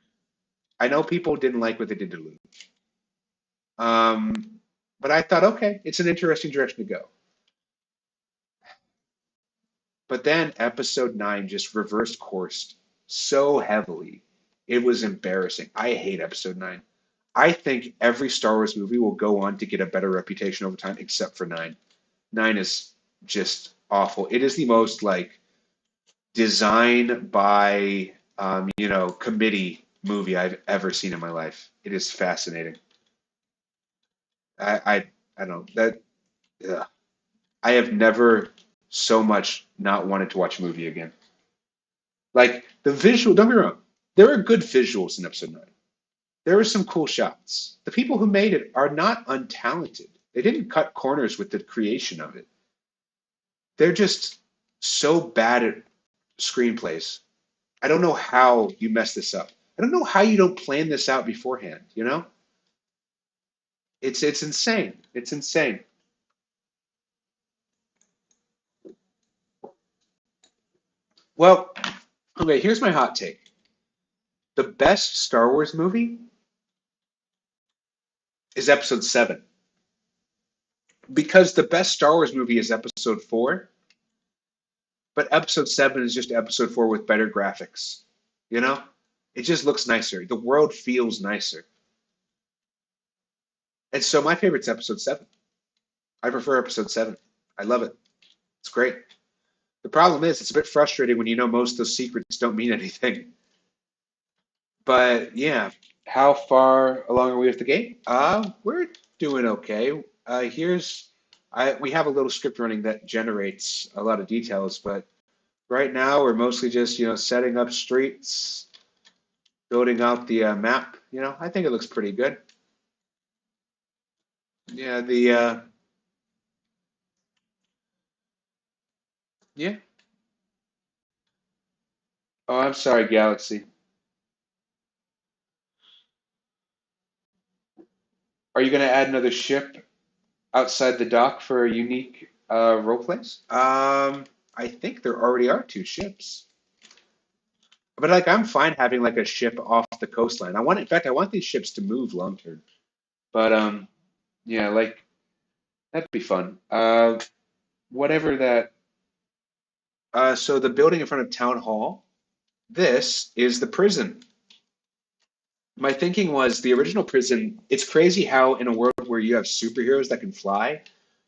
I know people didn't like what they did to Luke. Um, but I thought, okay, it's an interesting direction to go. But then Episode 9 just reversed course so heavily. It was embarrassing. I hate Episode 9. I think every Star Wars movie will go on to get a better reputation over time, except for 9. 9 is just awful. It is the most like design by committee movie I've ever seen in my life. It is fascinating. I don't that. Ugh. I have never so much not wanted to watch a movie again. Like the visual, don't be wrong. There are good visuals in episode 9. There are some cool shots. The people who made it are not untalented. They didn't cut corners with the creation of it. They're just so bad at screenplays. I don't know how you mess this up. I don't know how you don't plan this out beforehand, you know? It's insane. It's insane. Well, okay, here's my hot take. The best Star Wars movie is episode 7. Because the best Star Wars movie is episode 4, but episode 7 is just episode 4 with better graphics. You know? It just looks nicer. The world feels nicer. And so my favorite's episode 7. I prefer episode 7. I love it. It's great. The problem is it's a bit frustrating when you know most of those secrets don't mean anything. But yeah, how far along are we with the game? We're doing okay. We have a little script running that generates a lot of details, but right now we're mostly just, setting up streets, building out the map. I think it looks pretty good. Yeah, yeah. Oh, I'm sorry, Galaxy. Are you going to add another ship outside the dock for unique role plays? I think there already are 2 ships. But like I'm fine having like a ship off the coastline. In fact, I want these ships to move long term. But yeah, like that'd be fun. Whatever that. So the building in front of Town Hall. This is the prison. My thinking was the original prison. It's crazy how in a world where you have superheroes that can fly,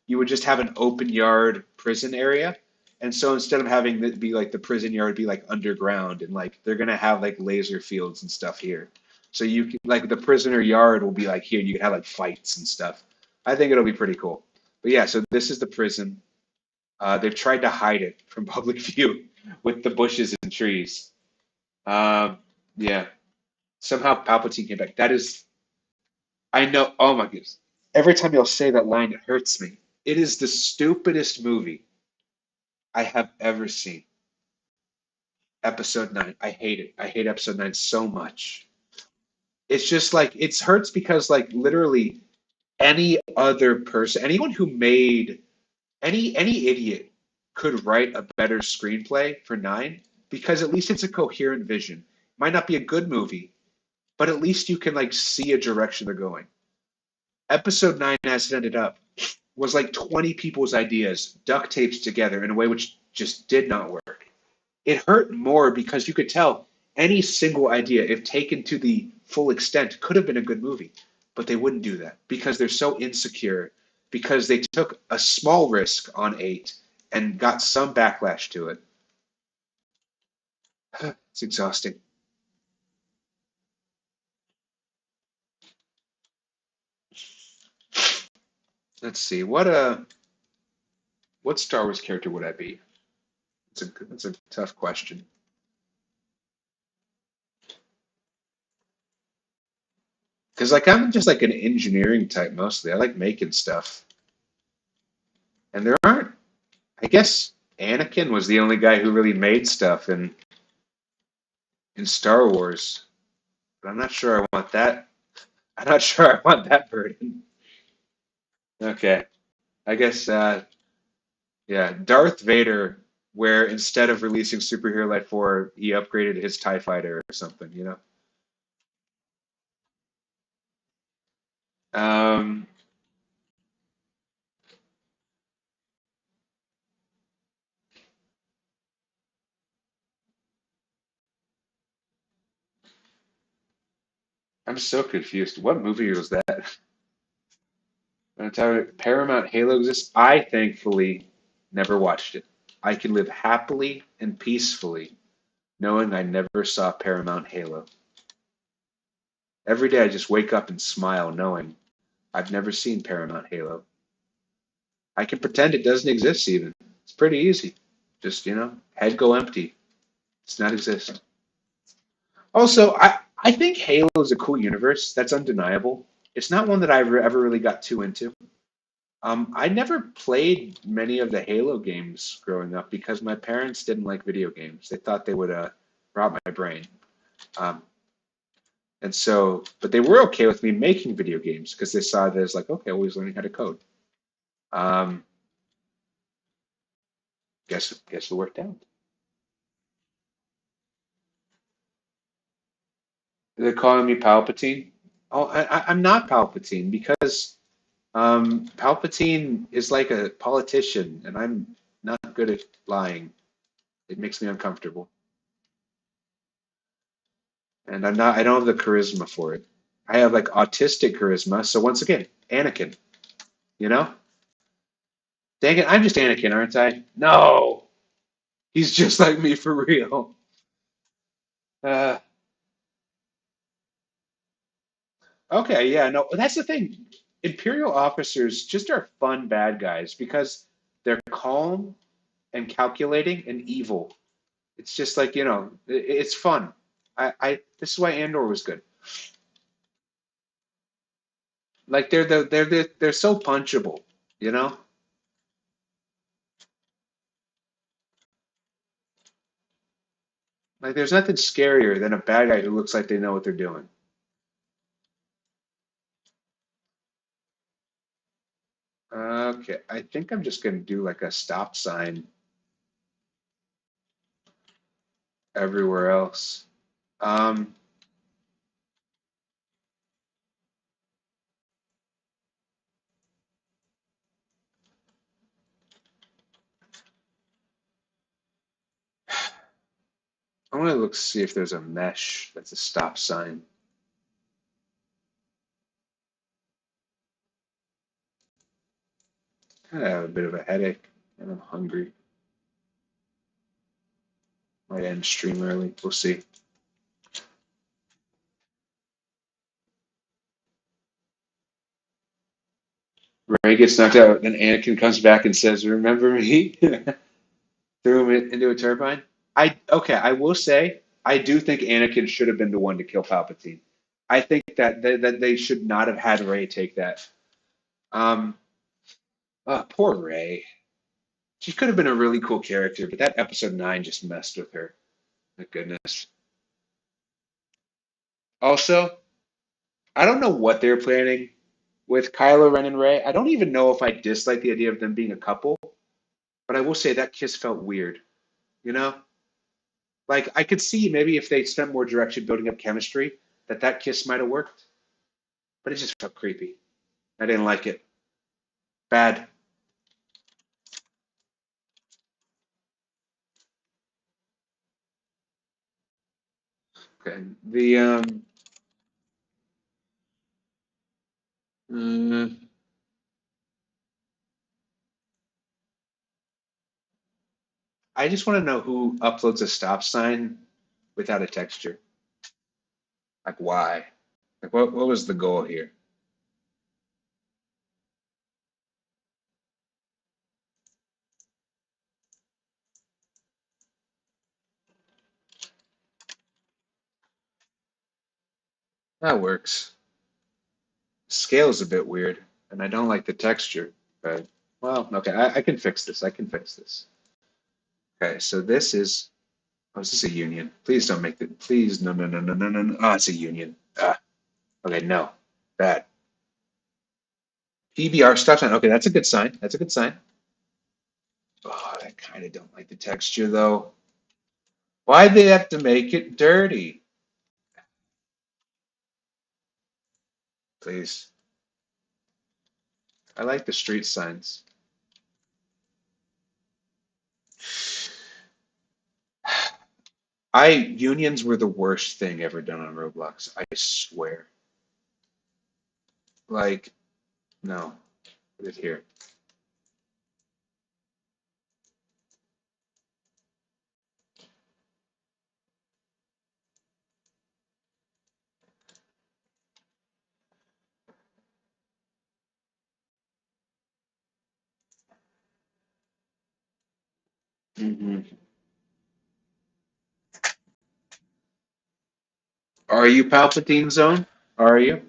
you would just have an open yard prison area. And so instead of having it be like the prison yard be like underground and like they're gonna have like laser fields and stuff here. So you can like the prisoner yard will be like here, you can have like fights and stuff. I think it'll be pretty cool. But yeah, so this is the prison. They've tried to hide it from public view with the bushes and trees. Yeah. Somehow Palpatine came back. That is, I know. Oh my goodness. Every time you'll say that line, it hurts me. It is the stupidest movie I have ever seen. Episode 9. I hate it. I hate episode 9 so much. It's just like, it hurts because, like, literally any other person, anyone who made, any idiot could write a better screenplay for 9 because at least it's a coherent vision. Might not be a good movie, but at least you can, like, see a direction they're going. Episode 9, as it ended up, was like 20 people's ideas duct taped together in a way which just did not work. It hurt more because you could tell any single idea, if taken to the full extent, could have been a good movie. But they wouldn't do that because they're so insecure, because they took a small risk on 8 and got some backlash to it. It's exhausting. Let's see. What Star Wars character would I be? It's a tough question. Because like I'm just like an engineering type mostly. I like making stuff. And there aren't. I guess Anakin was the only guy who really made stuff in Star Wars. But I'm not sure I want that. I'm not sure I want that burden. Okay. I guess yeah, Darth Vader, where instead of releasing Superhero Light 4, he upgraded his TIE fighter or something. Um I'm so confused. What movie was that? Paramount Halo exists. I thankfully never watched it. I can live happily and peacefully knowing I never saw Paramount Halo. Every day I just wake up and smile knowing I've never seen Paramount Halo. I can pretend it doesn't exist even. It's pretty easy. Just, head go empty. Does not exist. Also, I think Halo is a cool universe. That's undeniable. It's not one that I ever really got too into. I never played many of the Halo games growing up because my parents didn't like video games. They thought they would rot my brain. Um, and so, but they were okay with me making video games because they saw that as like, okay, always learning how to code. Um, guess it worked out. They're calling me Palpatine. Oh, I'm not Palpatine because Palpatine is like a politician, and I'm not good at lying. It makes me uncomfortable, and I'm not. I don't have the charisma for it. I have like autistic charisma. So once again, Anakin. You know, dang it, I'm just Anakin, aren't I? No, he's just like me for real. Uh, okay, yeah, no, that's the thing. Imperial officers just are fun bad guys because they're calm and calculating and evil. It's just like, it's fun. This is why Andor was good. Like they're so punchable, you know? Like there's nothing scarier than a bad guy who looks like they know what they're doing. Okay, I think I'm just gonna do like a stop sign everywhere else. Um, I want to look see if there's a mesh that's a stop sign. I have a bit of a headache and I'm hungry. Might end stream early. We'll see. Ray gets knocked out, then Anakin comes back and says, "Remember me?" Threw him into a turbine. I will say I do think Anakin should have been the one to kill Palpatine. I think that they should not have had Ray take that. Um, poor Ray. She could have been a really cool character, but that episode 9 just messed with her. My goodness. Also, I don't know what they're planning with Kylo Ren and Ray. I don't even know if I dislike the idea of them being a couple, but I will say that kiss felt weird. You know, like I could see maybe if they spent more direction building up chemistry, that kiss might have worked, but it just felt creepy. I didn't like it. Bad. Okay. Uh, I just want to know who uploads a stop sign without a texture. Like why? Like what was the goal here? That works. Scale is a bit weird, and I don't like the texture, but well, okay, I can fix this. I can fix this. Okay, so this is, oh, is this a union? Please don't make it, please, no, no, no, no, no, no, no. Oh, it's a union. Ah, okay, no, bad. PBR stop sign. Okay, that's a good sign. That's a good sign. Oh, I kind of don't like the texture though. Why'd they have to make it dirty? Please. I like the street signs. Unions were the worst thing ever done on Roblox. I swear. Like, no, put it here. Hmm. Are you Palpatine Zone? Are you?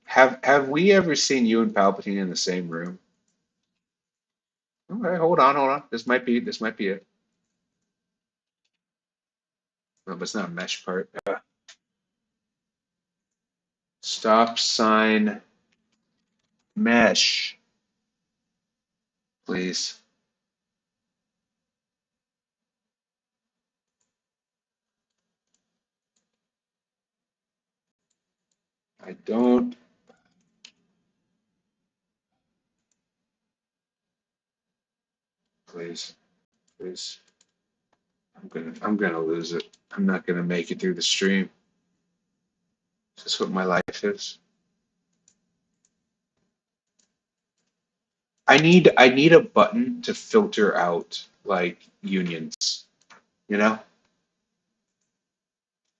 Have we ever seen you and Palpatine in the same room? Okay, hold on. This might be it. No, but it's not a mesh part. Stop sign mesh, please. I don't. Please, please. I'm gonna lose it. I'm not gonna make it through the stream. Is this what my life is? I need a button to filter out like unions. You know?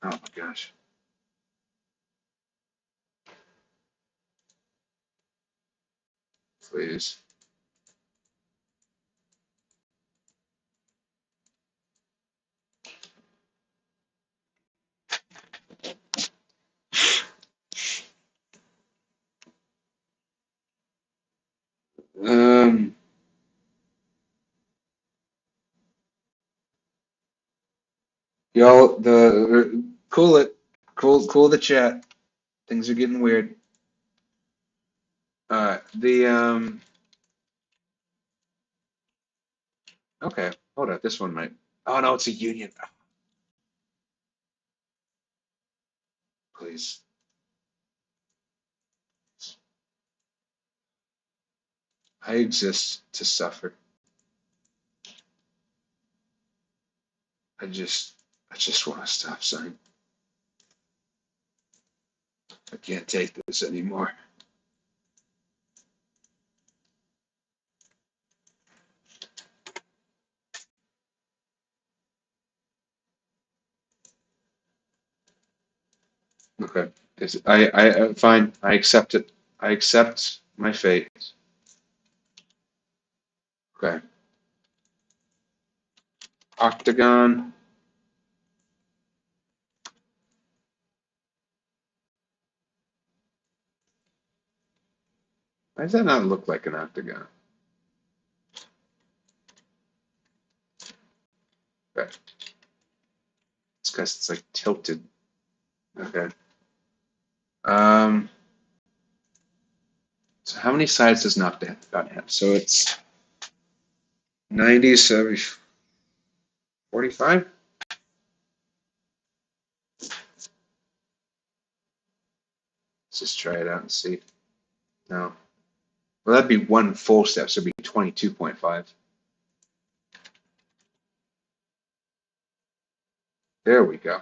Oh my gosh. Please. Um. Y'all, cool it, cool the chat. Things are getting weird. The. Okay, hold up. This one might. Oh no, it's a union. Ah, please. I exist to suffer. I just, I just want to stop sign. I can't take this anymore. Okay, fine. I accept it. I accept my fate. Okay. Octagon. Why does that not look like an octagon? Okay. It's because it's like tilted. Okay. Um. So how many sides does Octagon have? So it's 90, so 45? Let's just try it out and see. No. Well, that'd be one full step, so it'd be 22.5. There we go.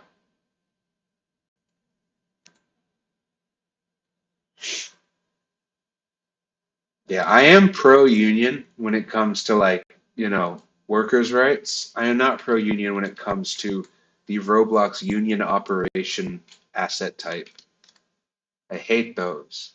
Yeah, I am pro-union when it comes to workers' rights. I am not pro-union when it comes to the Roblox union operation asset type. I hate those.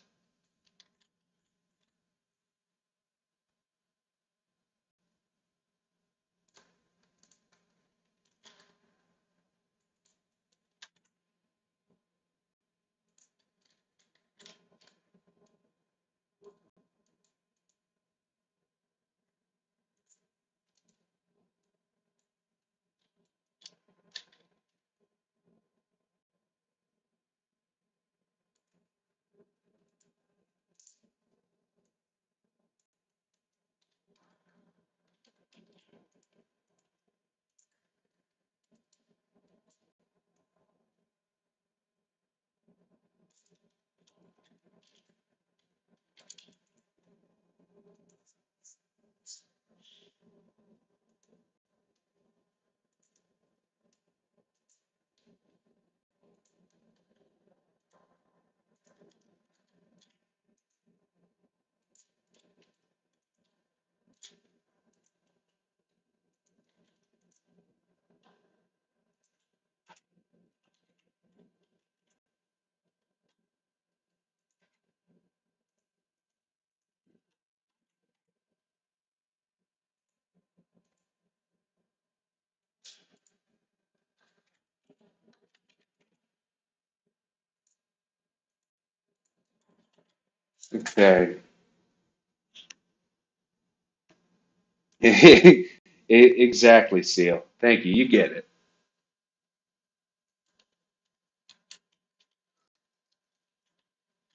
Okay. Exactly, Seal. Thank you. You get it.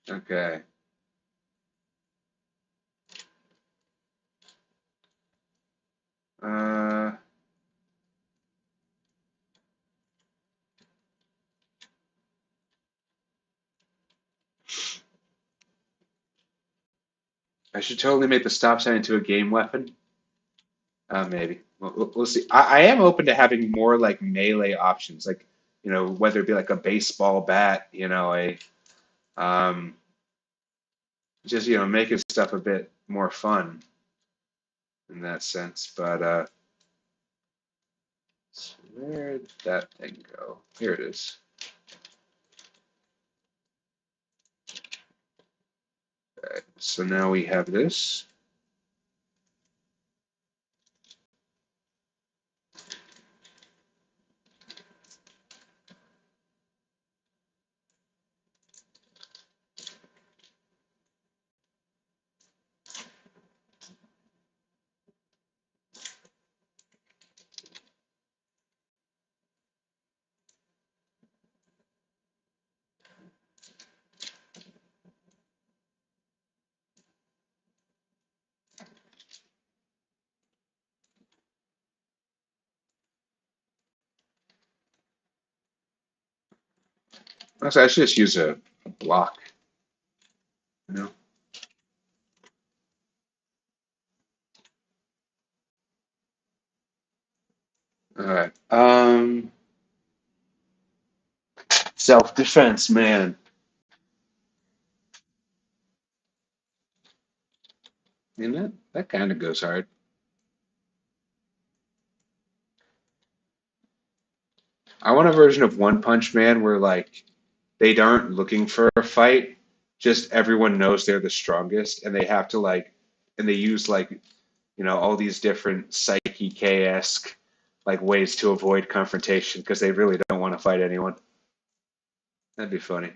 Okay. Uh, I should totally make the stop sign into a game weapon. Maybe. We'll see. I am open to having more like melee options, like, whether it be like a baseball bat, um, just, making stuff a bit more fun in that sense. But where did that thing go? Here it is. Okay, so now we have this. Actually, I should just use a block, you know? All right. Self-defense, man. That kind of goes hard. I want a version of One Punch Man where like they aren't looking for a fight, just everyone knows they're the strongest and they have to and they use all these different Psyche K-esque like ways to avoid confrontation because they really don't want to fight anyone. That'd be funny.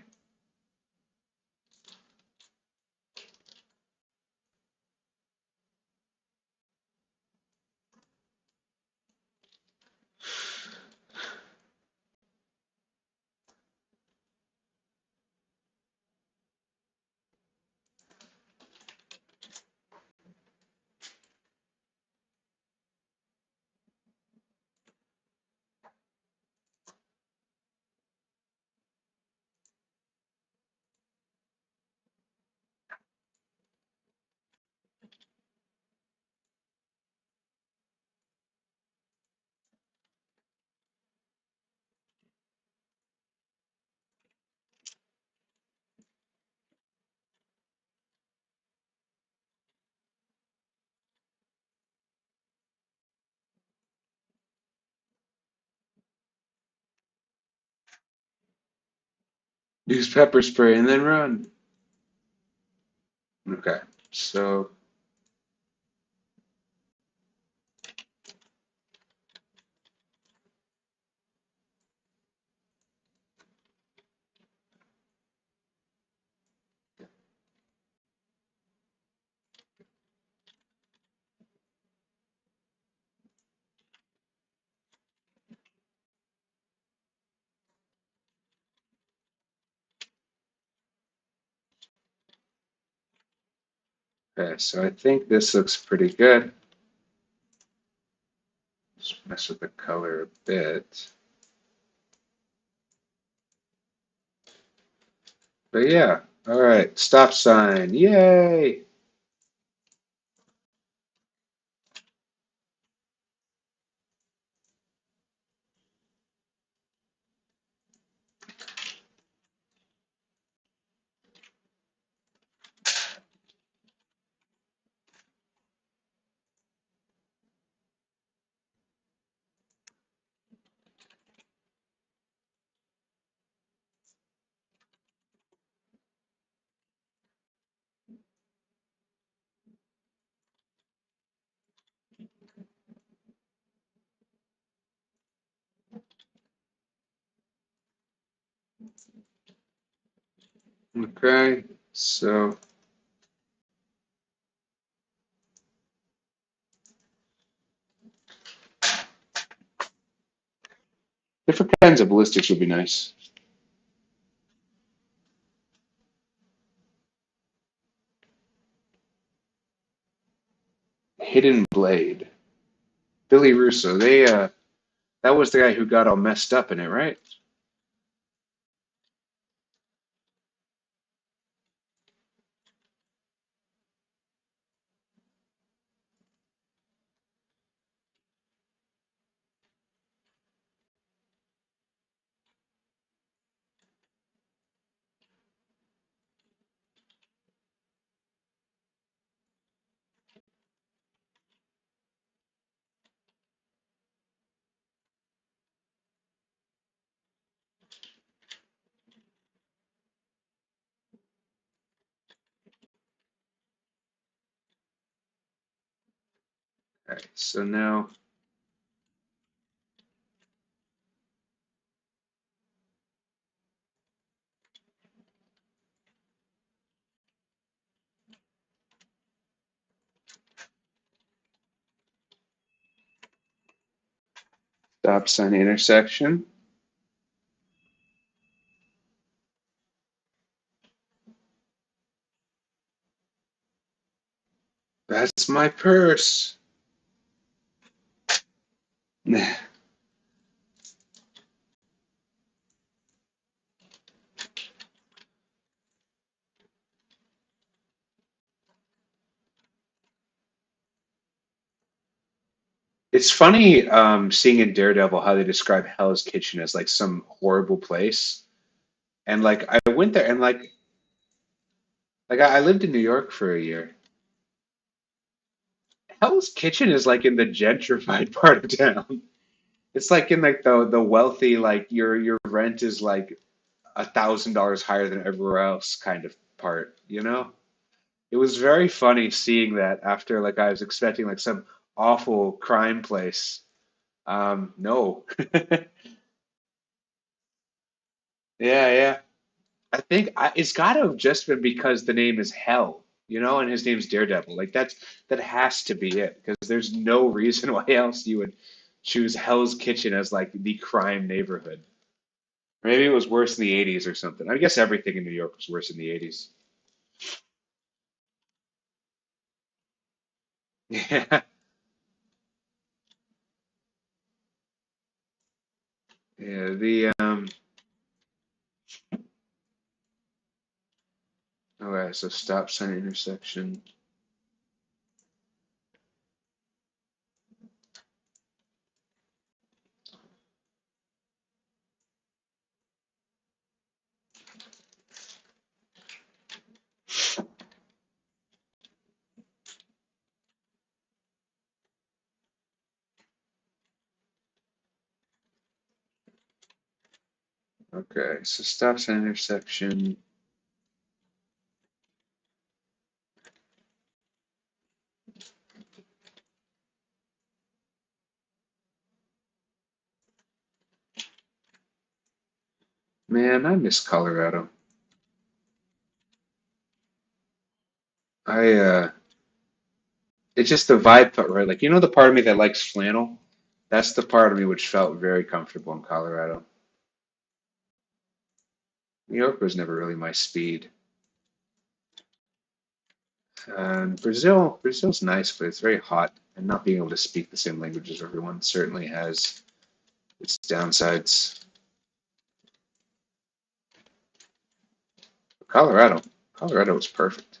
Use pepper spray and then run. Okay. So, okay, so I think this looks pretty good. Just mess with the color a bit. But yeah, all right, stop sign. Yay! Okay, so Different kinds of ballistics would be nice. Hidden Blade. Billy Russo. That was the guy who got all messed up in it, right? All right, so now stop sign intersection. That's my purse. It's funny seeing in Daredevil how they describe Hell's Kitchen as like some horrible place. And like I went there and like I lived in New York for a year. Hell's Kitchen is like in the gentrified part of town. It's like in like the wealthy, like your rent is like $1,000 higher than everywhere else kind of part, you know? It was very funny seeing that after like I was expecting like some awful crime place. No. Yeah, yeah. It's got to have just been because the name is Hell, you know, and his name's Daredevil. Like that has to be it because there's no reason why else you would choose Hell's Kitchen as like the crime neighborhood. Maybe it was worse in the 80s or something. I guess everything in New York was worse in the 80s. Yeah. Yeah, okay, so stop sign intersection. Okay, so stop sign intersection. Man, I miss Colorado. I it's just the vibe felt right. Like you know the part of me that likes flannel? That's the part of me which felt very comfortable in Colorado. New York was never really my speed. Brazil's nice, but it's very hot, and not being able to speak the same language as everyone certainly has its downsides. Colorado, Colorado was perfect.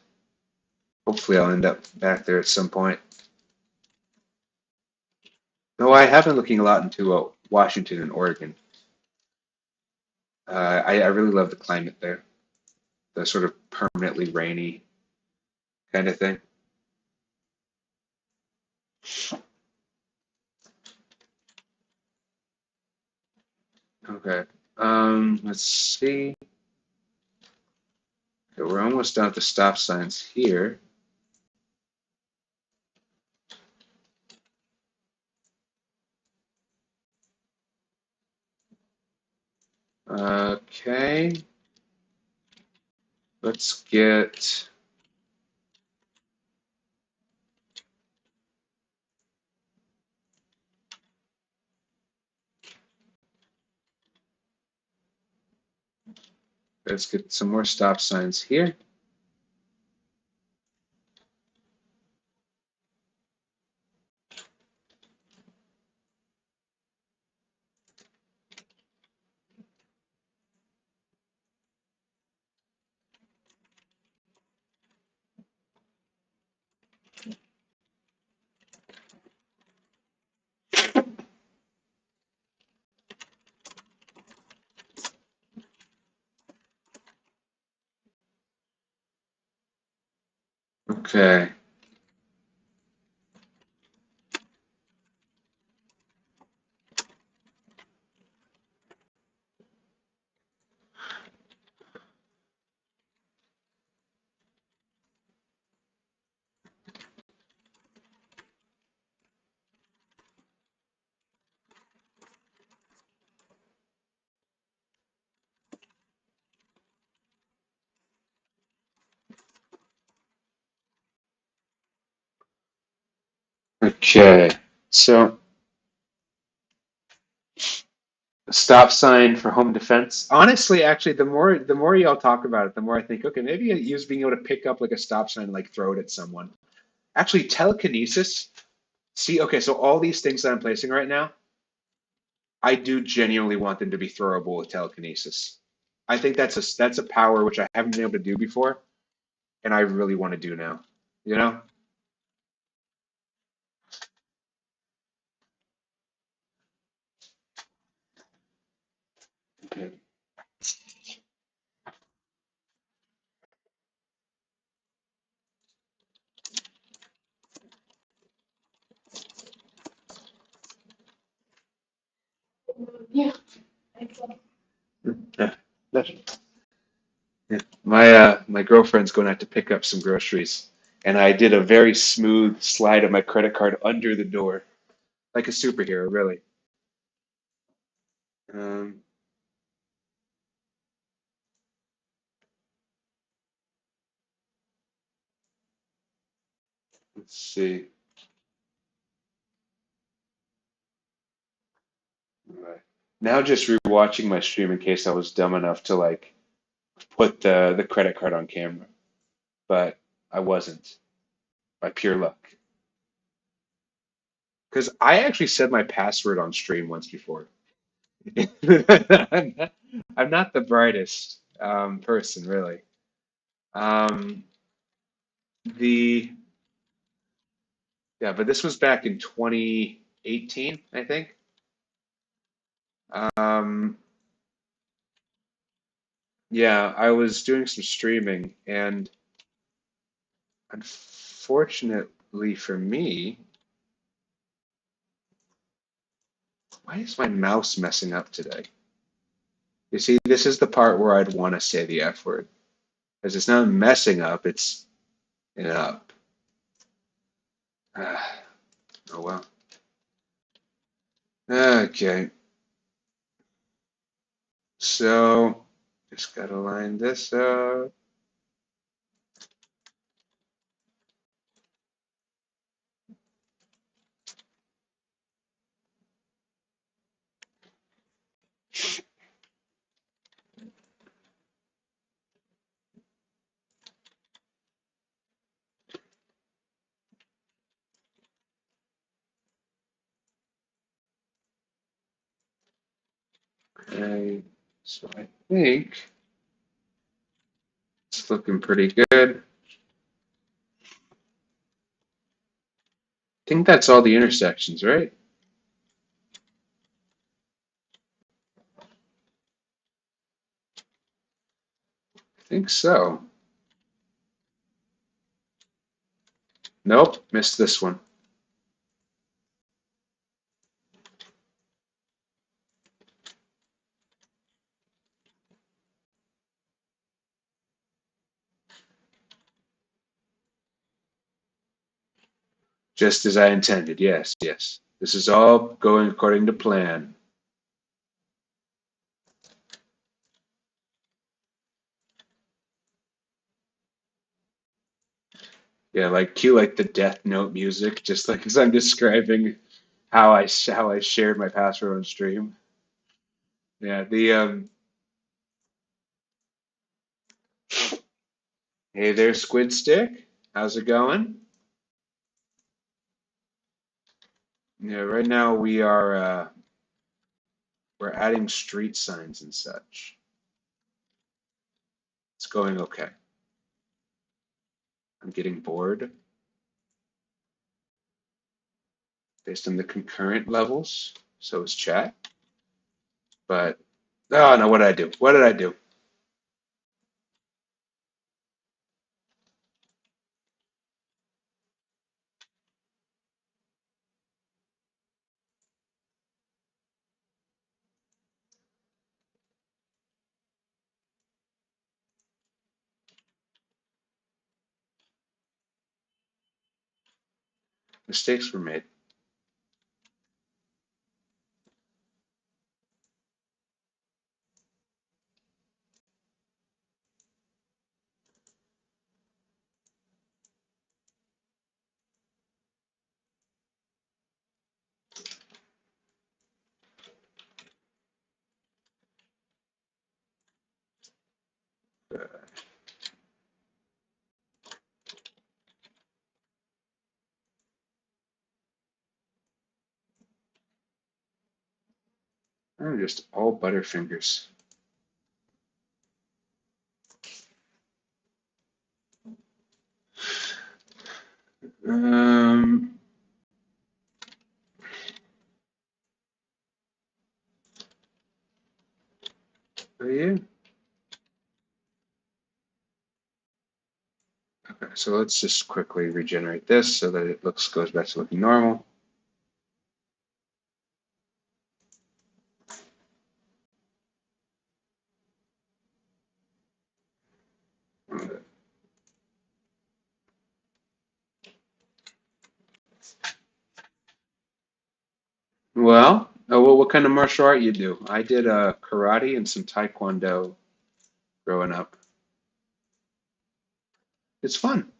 Hopefully, I'll end up back there at some point. No, I have been looking a lot into Washington and Oregon. I really love the climate there, the sort of permanently rainy kind of thing. Okay. Let's see. Okay, we're almost done with the stop signs here. Okay. Let's get. Let's get some more stop signs here. Okay. Okay. So stop sign for home defense. Honestly, actually, the more y'all talk about it, the more I think, okay, maybe use being able to pick up like a stop sign and like throw it at someone. Actually, telekinesis. See, okay, so all these things that I'm placing right now, I do genuinely want them to be throwable with telekinesis. I think that's a power which I haven't been able to do before, and I really want to do now. You know? Okay. Yeah. Yeah. My girlfriend's going out to pick up some groceries, and I did a very smooth slide of my credit card under the door, like a superhero, really. Um, let's see. All right. Now just rewatching my stream in case I was dumb enough to like put the credit card on camera, but I wasn't by pure luck. Because I actually said my password on stream once before. I'm not the brightest person, really. Um, the Yeah, but this was back in 2018, I think. Um, yeah, I was doing some streaming, and unfortunately for me, why is my mouse messing up today? You see, this is the part where I'd want to say the F word, because it's not messing up, it's up. Ah, oh well. Okay, so just gotta line this up. Okay, so I think it's looking pretty good. I think that's all the intersections, right? I think so. Nope, missed this one. Just as I intended. Yes, yes. This is all going according to plan. Yeah, like cue like the Death Note music, just like as I'm describing how I shared my password on stream. Yeah, the Hey there, Squid Stick. How's it going? Yeah, right now we're adding street signs and such. It's going okay. I'm getting bored based on the concurrent levels. So is chat. But oh no, what did I do? What did I do? Mistakes were made. I'm just all butterfingers. Um, yeah. Okay, so let's just quickly regenerate this so that it goes back to looking normal. Well, what kind of martial art you do? I did karate and some taekwondo growing up. It's fun.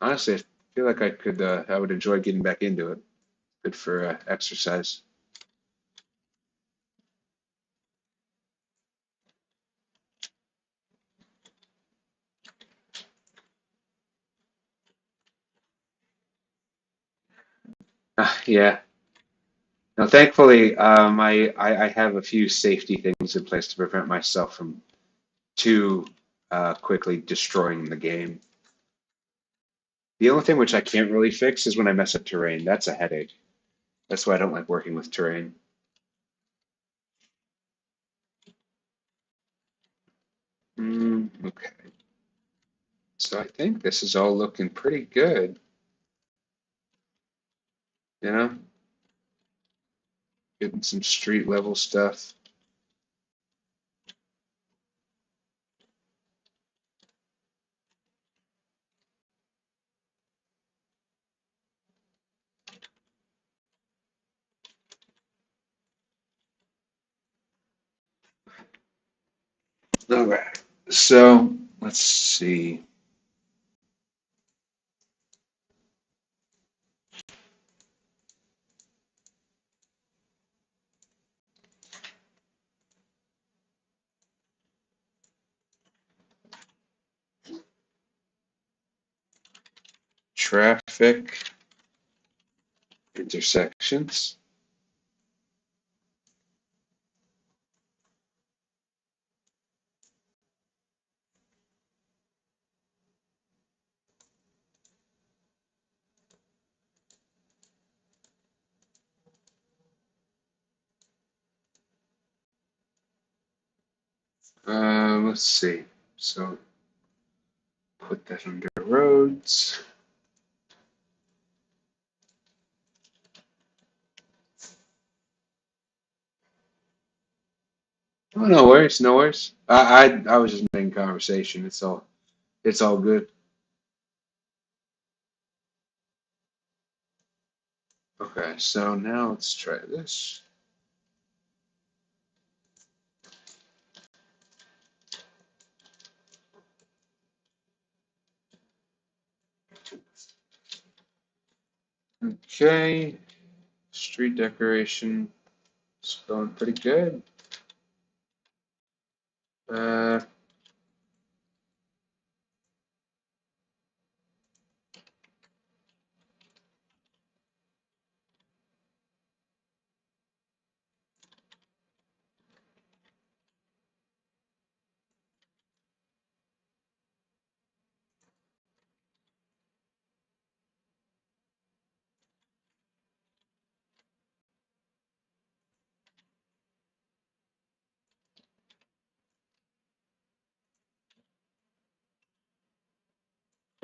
Honestly, I feel like I would enjoy getting back into it. Good for exercise. Yeah. No, thankfully, I have a few safety things in place to prevent myself from too quickly destroying the game. The only thing which I can't really fix is when I mess up terrain. That's a headache. That's why I don't like working with terrain. Okay. So I think this is all looking pretty good. You know, getting some street level stuff. All right. So let's see. Traffic intersections. Let's see. So put that under roads. Oh, no worries, no worries. I was just making conversation. It's all good. Okay, so now let's try this. Okay, street decoration. It's going pretty good. Uh,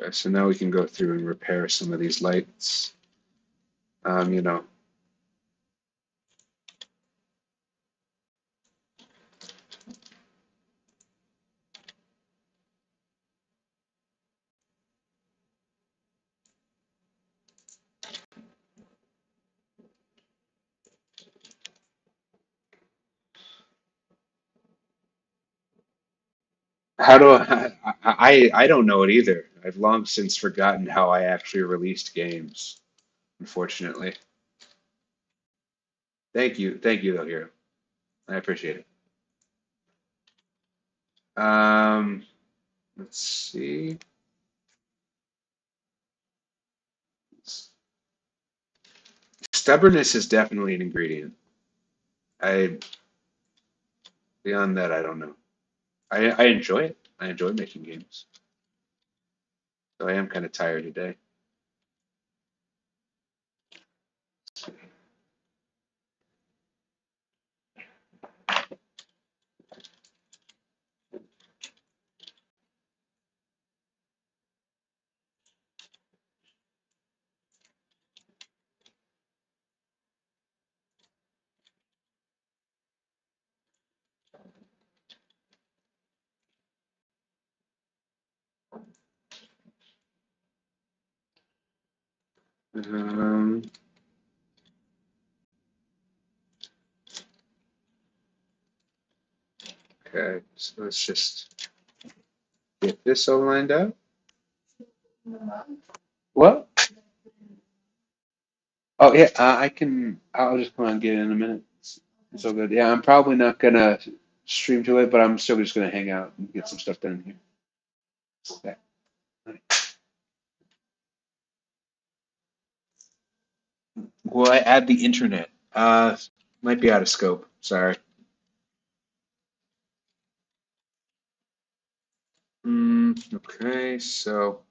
Okay, so now we can go through and repair some of these lights. You know, how do I don't know it either. I've long since forgotten how I actually released games, unfortunately. Thank you though, Hero. I appreciate it. Um, let's see. Stubbornness is definitely an ingredient. I Beyond that, I don't know. I enjoy it. I enjoy making games. So I am kind of tired today. Um, okay, so let's just get this all lined up. What? Oh yeah, I can. I'll just come on and get it in a minute. It's all good. Yeah, I'm probably not gonna stream to it, but I'm still just gonna hang out and get some stuff done here. Yeah. Will I add the internet? Might be out of scope. Sorry. Okay, so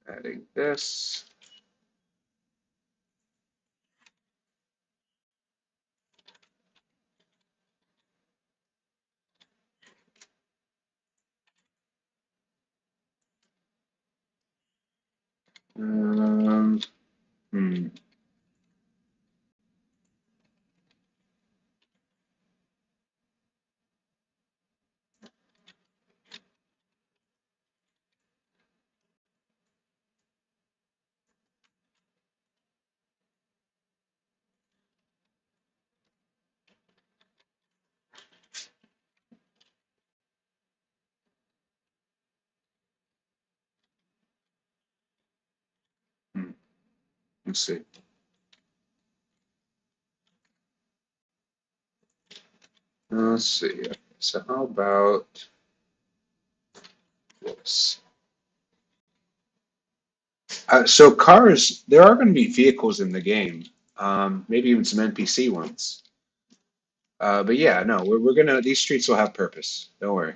adding this. Um, hmm, hmm, let's see. Let's see. Okay, so how about this? So cars, there are going to be vehicles in the game. Maybe even some NPC ones. But yeah, no, we're gonna. These streets will have purpose. Don't worry.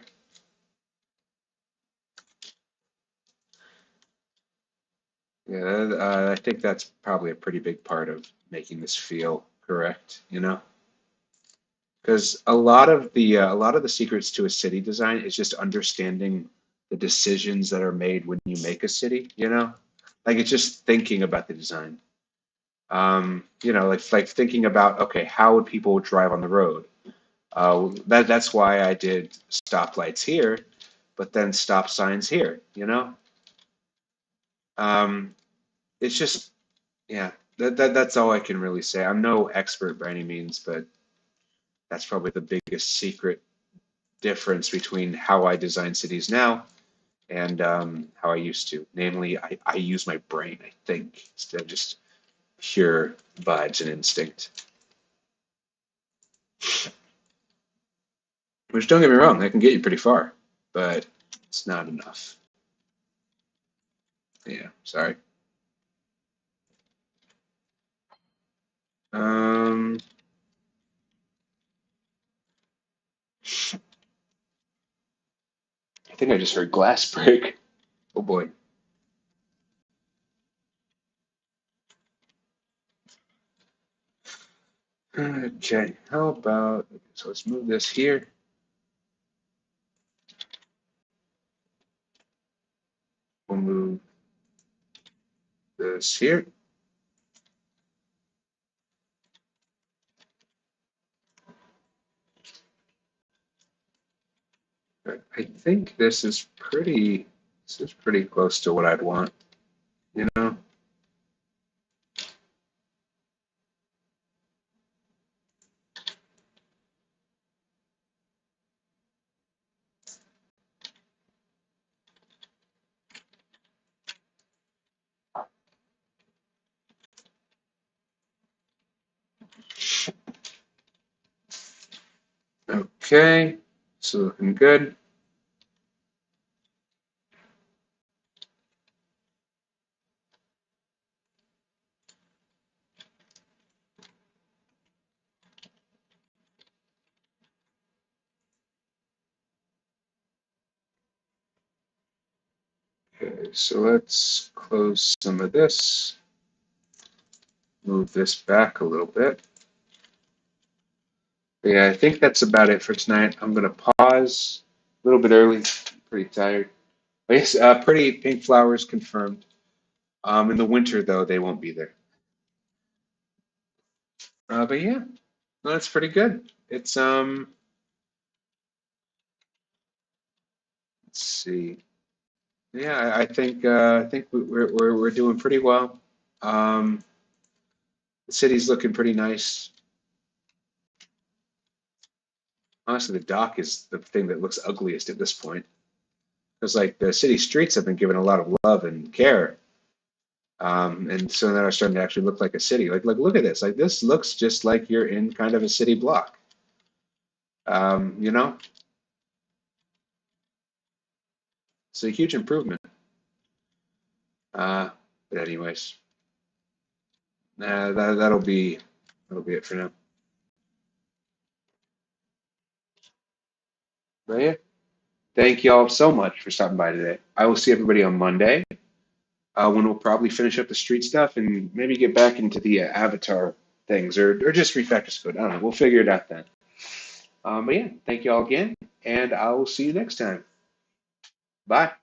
Yeah, I think that's probably a pretty big part of making this feel correct. You know, because a lot of the secrets to a city design is just understanding the decisions that are made when you make a city. You know, like it's just thinking about the design. You know, like thinking about, okay, how would people drive on the road? That's why I did stoplights here, but then stop signs here. You know, um, it's just yeah. That's all I can really say. I'm no expert by any means, but that's probably the biggest secret difference between how I design cities now and how I used to. Namely, I use my brain, I think, instead of just pure vibes and instinct. Which, don't get me wrong, that can get you pretty far, but it's not enough. Yeah, sorry. Um, I think I just heard glass break. Oh boy. Okay, how about, so let's move this here. this here. I think this is pretty close to what I'd want, you know? Okay, so looking good. Okay, so let's close some of this, move this back a little bit. But yeah, I think that's about it for tonight. I'm gonna pause a little bit early. I'm pretty tired. I guess pretty pink flowers confirmed. In the winter though, they won't be there. But yeah, no, that's pretty good. It's let's see. Yeah, I think we're doing pretty well. Um, the city's looking pretty nice. Honestly, the dock is the thing that looks ugliest at this point because like the city streets have been given a lot of love and care, and so now are starting to actually look like a city. Like look at this. Like this looks just like you're in kind of a city block. You know, it's a huge improvement. Uh, but anyways, that'll be it for now. But yeah, thank you all so much for stopping by today. I will see everybody on Monday, when we'll probably finish up the street stuff and maybe get back into the avatar things or just refactor code. I don't know. We'll figure it out then. But yeah, thank you all again, and I will see you next time. Bye.